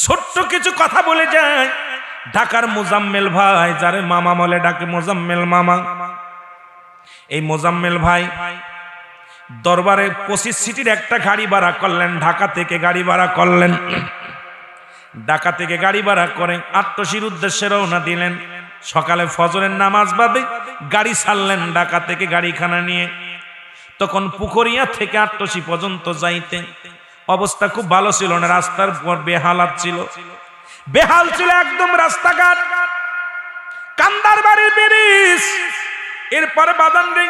ছোট্ট কিছু কথা বলে যায় ঢাকার মোজাম্মেল ভাই যারে মামা বলে ডাকে মোজাম্মেল মামা এই মোজাম্মেল ভাই দরবারে 25 সিটির একটা গাড়ি ভাড়া করলেন ঢাকা থেকে গাড়ি ভাড়া করলেন ঢাকা থেকে গাড়ি ভাড়া করে আট্টশির উদ্দেশ্যে রওনা দিলেন সকালে ফজরের নামাজ বাদে গাড়ি ছাড়লেন ঢাকা থেকে গাড়িখানা নিয়ে তখন পুকুরিয়া থেকে আট্টশি পর্যন্ত যাইতে অবস্থা খুব ভালো ছিল না রাস্তার পর বেহালাত ছিল বেহাল ছিল একদম রাস্তাঘাট কান্দার বাড়ির ব্রিজ এরপরে বাদান রে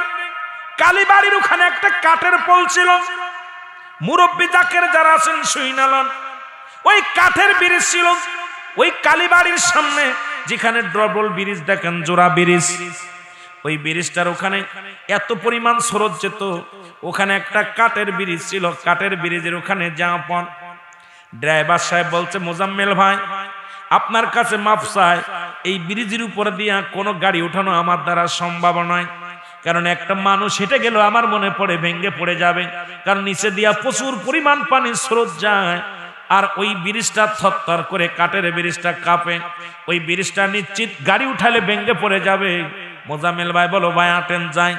কালীবাড়ির ওখানে একটা কাঠের পোল ছিল। মুরব্বী জাকের যারা আছেন শুইনালন, ওই কাঠের ব্রিজ ছিল ওই কালীবাড়ির সামনে, যেখানে ডবল ব্রিজ দেখেন, জোড়া ব্রিজ, ওই ব্রিজটার ওখানে এত পরিমাণ স্রোত যেত, ওখানে একটা কাঠের ব্রিজ ছিল। কাঠের ব্রিজের ওখানে যাওয়ার ড্রাইভার সাহেব বলছে, মোজাম্মেল ভাই আপনার কাছে মাফ চাই, এই ব্রিজের উপর দিয়া কোনো গাড়ি ওঠানো আমার দ্বারা সম্ভব নয়, কারণ একটা মানুষ হেঁটে গেল আমার মনে পড়ে ভেঙ্গে পড়ে যাবে, কারণ নিচে দিয়া প্রচুর পরিমাণ পানির স্রোত যায়, আর ওই ব্রিজটা থরথর করে, কাঠের ব্রিজটা কাঁপে, ওই ব্রিজটা নিশ্চিত গাড়ি উঠালে ভেঙ্গে পড়ে যাবে। মোজাম্মেল ভাই বলো, ভাই আটেন যাই,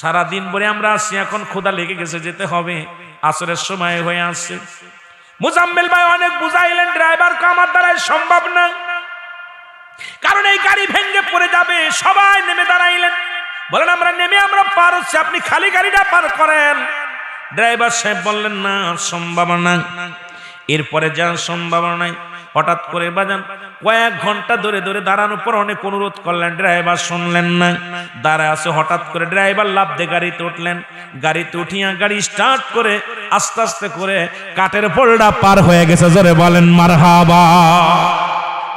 সারাদিন পরে আমরা আসছি, এখন ক্ষুধা লেগে গেছে, যেতে হবে, আসরের সময় হয়ে আসছে। মোজাম্মেল ভাই অনেক বুঝাইলেন ড্রাইভারকে, আমার দ্বারা সম্ভব না, কারণ এই গাড়ি ভেঙ্গে পড়ে যাবে। সবাই নেমে দাঁড়াইলেন, বলেন আমরা নেমে আমরা পার হচ্ছি, আপনি খালি গাড়িটা পার করেন। ড্রাইভার সাহেব বললেন না, সম্ভব না। এরপরে যা সম্ভব নাই, হঠাৎ করে বাজান কয়েক ঘন্টা ধরে ধরে দাঁড়ানোর পর অনেক অনুরোধ করলেন, ড্রাইভার শুনলেন না, দাঁড়ায় আছে। হঠাৎ করে ড্রাইভার লাফ দিয়ে গাড়িতে উঠলেন, গাড়িতে উঠিয়া গাড়ি স্টার্ট করে আস্তে আস্তে করে কাঠের পোলটা পার হয়ে গেছে। জোরে বলেন মারহাবা।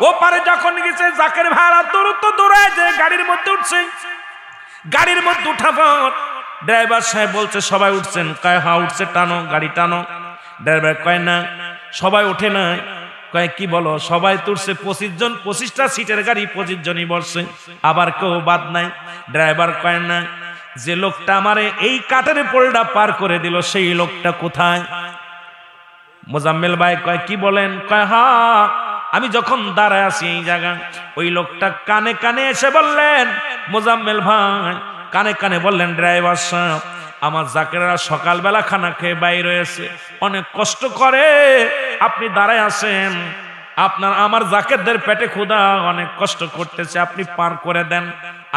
ও পারে যখন গেছে, জাকের ভাড়া দৌড় দৌড়ায় যে গাড়ির মধ্যে উঠছে। গাড়ির মধ্যে উঠা পর ড্রাইভার সাহেব বলছে, সবাই উঠছেন? কয় হ্যাঁ উঠছে, টানো গাড়ি টানো। ড্রাইভার কয় না, সবাই ওঠে না। কয় কি বলো? সবাই তুলছে, 25 জন, 25টা সিটের গাড়ি, 25 জনই বসছে, আবার কেউ বাদ নাই। ড্রাইভার কয় না, যে লোকটা আমারে এই কাঠের পোলটা পার করে দিল সেই লোকটা কোথায়? মোজাম্মেল ভাই কয় কি বলেন? কয় হ্যাঁ, আমি যখন দাঁড়ায় আছি এই জায়গা, ওই লোকটা কানে কানে এসে বললেন, মোজাম্মেল ভাই কানে কানে বললেন, ড্রাইভার সাহেব আমার জাকেরা সকালবেলা খানা খেয়ে বাইর হয়েছে, অনেক কষ্ট করে, আপনি দাঁড়ায় আছেন, আপনার আমার জাকেরদের পেটে ক্ষুধা, অনেক কষ্ট করতেছে, আপনি পার করে দেন।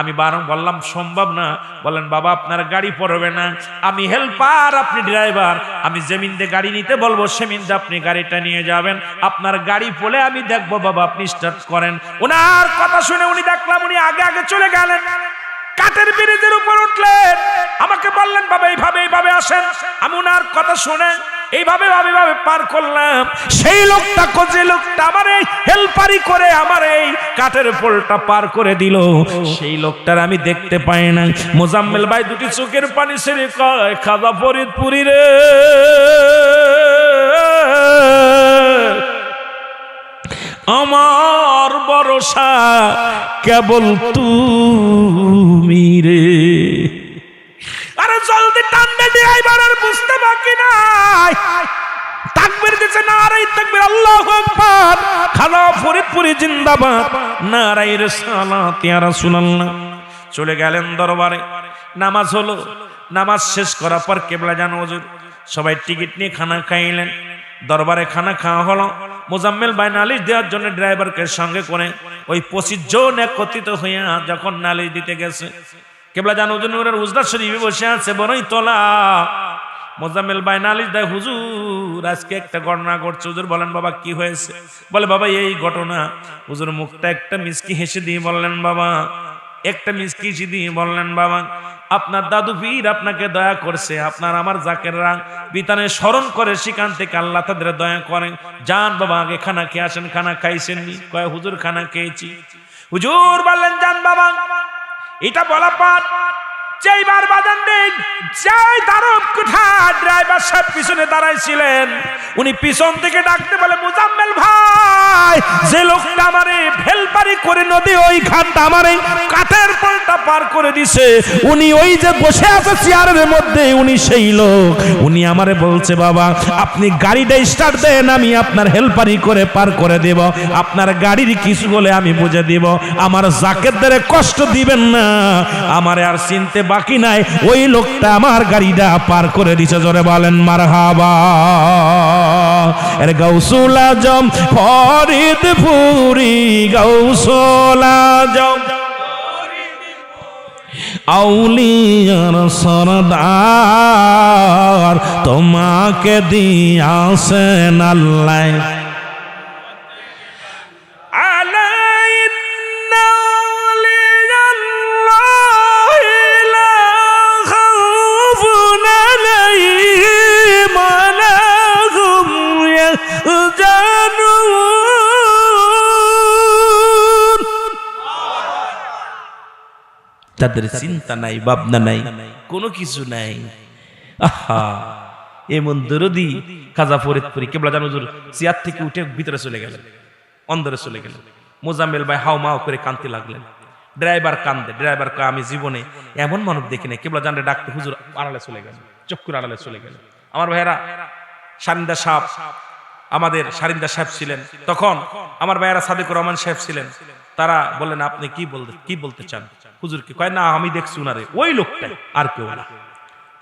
আমি বারং বললাম সম্ভব না। বলেন বাবা আপনার গাড়ি পড়বে না, আমি হেল্পার, আপনি ড্রাইভার, আমি জমিন দিয়ে গাড়ি নিতে বলবো, সেমিন দিয়ে আপনি গাড়িটা নিয়ে যাবেন, আপনার গাড়ি পড়লে আমি দেখবো, বাবা আপনি স্টার্ট করেন। ওনার কথা শুনে উনি দেখলাম উনি আগে আগে চলে গেলেন, কাঠের ব্রিজের উপর উঠলেন, আমাকে বললেন বাবা এইভাবে এইভাবে আসেন। আমি ওনার কথা শুনে এইভাবে ভাবে ভাবে পার করলাম। সেই লোকটা, যে লোকটা আমার এই হেল্পারি করে আমার এই কাঠের পোলটা পার করে দিল, সেই লোকটার আমি দেখতে পাই না। মোজাম্মেল ভাই দুটি চোখের পানি ছেড়ে কয়, খাজা ফরিদপুরি রে, আমার ভরসা কেবল তুমি রে। আরে জলদি টান দে ড্রাইভার, আর বুঝতে বাকি নাই। তাকবীর দিছে, নারায়ে তাকবীর, আল্লাহু আকবার, খাজা ফরিদপুরি জিন্দাবাদ, নারায়ে রিসালাত ইয়া রাসূলুল্লাহ। চলে গেলেন দরবারে, নামাজ হলো। নামাজ শেষ করার পর কিবলা জান হুজুর সবাই টিকিট নিয়ে খানা খাইলেন। দরবারে খানা খাওয়া হলো। মোজাম্মেল ভাই নালিশ দেওয়ার জন্য ড্রাইভারকে সঙ্গে করে ওই 25 জন একত্রিত হইয়া যখন নালিশ দিতে গেছে, কিবলা জান হুজুরের উজদা শরীফে বসে আছে বড়ই তোলা। মোজাম্মেল ভাই নালিশ দেয়, হুজুর আজকে একটা ঘটনা ঘটছে। হুজুর বলেন বাবা কি হয়েছে? বলে বাবা এই ঘটনা। হুজুর মুখটা একটা মিষ্টি হেসে দিয়ে বললেন, বাবা একটা মিষ্টি হেসে দিয়ে বললেন, বাবা আপনার দাদু পীর আপনাকে দয়া করছে, আপনার আমার জাকেররা বিতানে স্মরণ করে, সেখান থেকে আল্লাহ তাদের দয়া করেন। যান বাবা আগে খানা খেয়ে আসেন। খানা খাইছেন নি? কয় হুজুর খানা খেয়েছি। হুজুর বললেন যান বাবা। এটা বলা পর যেইবার বাজান দেখ যাই দারব কোঠা ড্রাইভার সাহেব পিছনে দাঁড়াইছিলেন, উনি পিছন থেকে ডাকতে বলে, মোজাম্মেল ভাই যে লোকটা আমারে ভেলপারি করে নদী ওই খানটা আমারে কাঠের পোলটা পার করে দিছে, উনি ওই যে বসে আছে চেয়ারের মধ্যে, উনি সেই লোক। উনি আমারে বলছে বাবা আপনি গাড়িটা স্টার্ট দেন, আমি আপনার হেলপারি করে পার করে দেব, আপনার গাড়ির কিছু বলে আমি বুঝে দিব, আমার জাকেরদের কষ্ট দিবেন না। আমারে আর চিনতে বাকি নাই, ওই লোকটা আমার গাড়িটা পার করে দিছে। জোরে বলেন মারহাবা। এর গাউসুল আজম ফরিদপুরি, গাউসুল আজম আউলিয়ার সরদার, তোমাকে দিয়াছেন আল্লাহ। তাদের চিন্তা নাই, ভাবনা নাই, কোনো কিছু নাই। আহা, এমন দরদি খাজা ফরিদপুরি কেবলা জান হুজুর চেয়ার থেকে উঠে ভিতরে চলে গেলেন, অন্দরে চলে গেলেন। মোজাম্মেল ভাই হাও মাও করে কাঁদতে লাগলেন। ড্রাইভার কান্দে, ড্রাইভার কা আমি জীবনে এমন মানব দেখি না। কেবলা জানরে ডাকতে হুজুর আড়ালে চলে গেলেন, চক্কুর আড়ালে চলে গেলেন। আমার ভাইয়েরা, সারিন্দা সাহেব, আমাদের সারিন্দা সাহেব ছিলেন তখন, আমার ভাইয়েরা সাদেকুর রহমান সাহেব ছিলেন। তারা বললেন আপনি কি বলতে চান? হুজুর কি কয়, না আমি দেখছি উনারে, ওই লোকটা, আর কেউ না।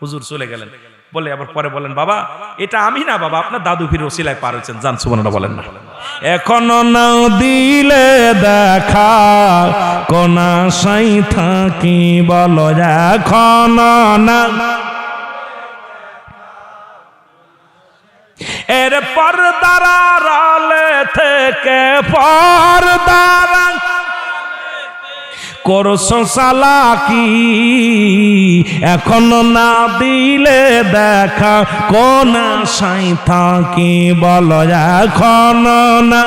হুজুর চলে গেলেন, বলে আবার পরে বলেন বাবা এটা আমি না, বাবা আপনার দাদু ফির ওসিলায় পার হয়েছেন, জান সুবহানাল্লাহ বলেন না। এখনো না দিলে দেখা কোন আশায় থাকি বলো, এখনো না এর পর্দার আড়ালে থেকে পর্দার করছো চালাকি, এখনো না দিলে দেখা কোন আশায় থাকি বলো, এখনো না।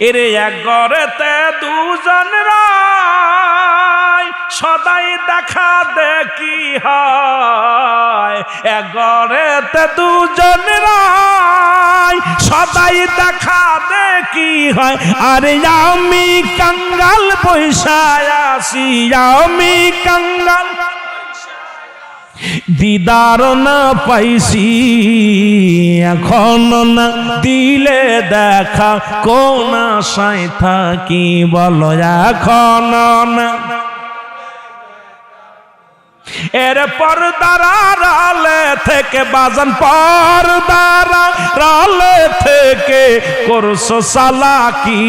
এরে এক ঘরেতে দুজন রায় সদাই দেখা দেখি হয়, এক ঘরেতে দুজন রায় সদাই দেখা দেখি হয়। আরে আমি কাঙ্গাল বৈশায় আসি, আমি কাঙ্গাল দিদার না পাইছি, এখন না দিলে দেখা কোন আশায় থাকি বলো, এখন না। এর পর্দার আড়ালে থেকে বাজান, পর্দার আড়ালে থেকে করছো চালাকি,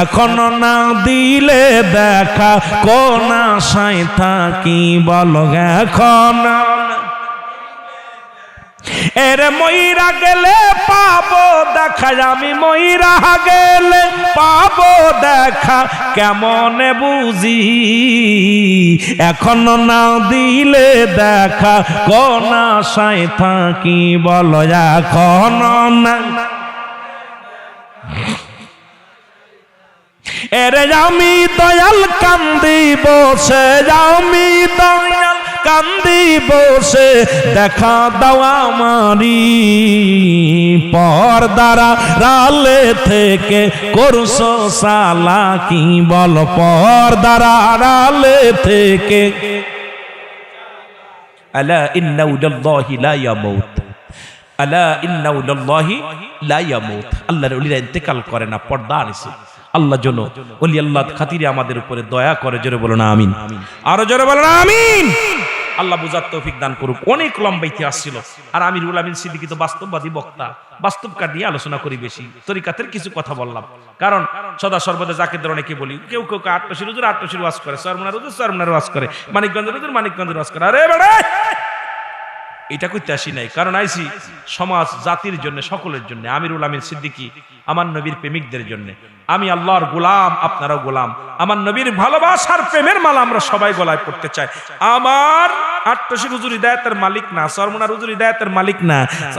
এখনো না দিলে দেখা কোন আশায় থাকি বলো, এখনো না। এর মইরা গেলে পাবো দেখা, আমি মইরা গেলে পাবো দেখা কেমন বুঝি, এখনো না দিলে দেখা কোন আশায় থাকি বলো, এখনো না। এরে আমি দয়াল কান্দি বসে, আমি দয়াল কান্দি বসে দেখা দাও আমারি, পর্দার আড়ালে থেকে করছো চালাকি বল, পর্দার আড়ালে থেকে। আলা ইন্না উলাল্লাহি লা ইয়ামুত, আলা ইন্না উলাল্লাহি লা ইয়ামুত। আল্লাহর ওলিরা ইন্তেকাল করে না, পর্দা আনিছে। আল্লাহ যেন ওলি আল্লাহ খাতিরে আমাদের উপরে দয়া করে, জোরে বলো না আমিন, আরো জোরে বলো না আমিন। আল্লাহ বুঝার তৌফিক দান করুক। অনেক লম্বা ইতিহাস ছিল, আর আমিরুল আমিন সিদ্দিকী তো বাস্তববাদী বক্তা, বাস্তবকার নিয়ে আলোচনা করি বেশি, তরিকাতের কিছু কথা বললাম। কারণ সদা সর্বদা জাকিরদের অনেকে বলি, কেউ কেউ আটশির হুজুর আটশির ওয়াজ করে, সরমনার হুজুর সরমনার ওয়াজ করে, মানিকগঞ্জের হুজুর মানিকগঞ্জের ওয়াজ করে। আরে বেড়া, এটা করতে আসি নাই, কারণ আইসি সমাজ জাতির জন্য, সকলের জন্য। আমিরুল আমিন সিদ্দিকী আমার নবীর প্রেমিকদের জন্য। আমি আল্লাহর গোলাম, আপনারাও গোলাম। আমার নবীর ভালোবাসার প্রেমের মালা আমরা সবাই গলায় পড়তে চাই। আমার আটশির হুজুর হিদায়াতের মালিক না, সরমনার হুজুর হিদায়াতের মালিক না,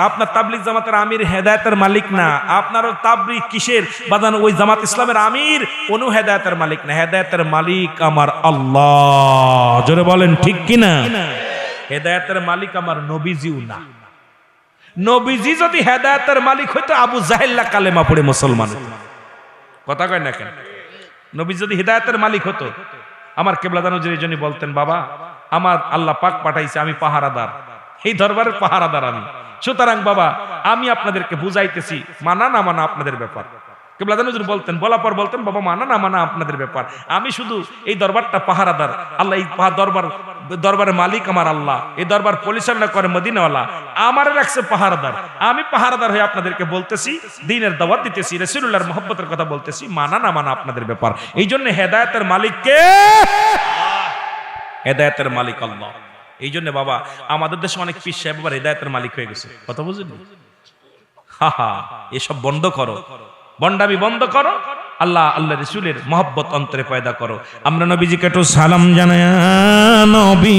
আপনার তাবলিগ জামাতের আমির হেদায়েতের মালিক না, আপনারও তাবলিগ কিসের বাদান ওই জামাত ইসলামের আমির অনু হেদায়েতের মালিক না। হেদায়েতের মালিক আমার আল্লাহ, জোরে বলেন ঠিক কিনা? হেদায়েতের মালিক আমার নবীজিও না। নবীজি যদি হেদায়েতের মালিক হইতো আবু জাহেল্লা কালেমা পড়ে মুসলমান হতো। কথা কয় না কেন? নবী যদি হিদায়াতের মালিক হতো, আমার কেবলাদান হুজুর এই জন্য বলতেন, বাবা আমার আল্লাহ পাক পাঠাইছে, আমি পাহারাদার, এই দরবারের পাহারাদার আমি। সুতরাং বাবা আমি আপনাদেরকে বুঝাইতেছি, মানা না মানা আপনাদের ব্যাপার। কেবলাদান হুজুর বলতেন, বলার পর বলতেন, বাবা মানা না মানা আপনাদের ব্যাপার, আমি শুধু এই দরবারটা পাহারাদার। আল্লাহ এই দরবারের মালিক আমার আল্লাহ, এই দরবার পরিচালনা করে মদিনাওয়ালা, আমার রাখছে পাহারাদার। আমি পাহারাদার হয়ে আপনাদেরকে বলতেছি, দ্বীনের দাওয়াত দিতেছি, রাসূলুল্লাহর মহব্বতের কথা বলতেছি, মানা না মানা আপনাদের ব্যাপার। এই জন্য হেদায়েতের মালিক কে? হেদায়েতের মালিক আল্লাহ। এই জন্য বাবা আমাদের দেশে অনেক পীর সাহেব আবার হেদায়েতের মালিক হয়ে গেছে। কথা বুঝলেন? হা হা, এসব বন্ধ করো, বন্ডামি বন্ধ করো, আল্লাহ আল্লাহ রাসূলের মহব্বত অন্তরে পয়দা করো। আমরা নবীজিকে একটু সালাম জানাই, নবী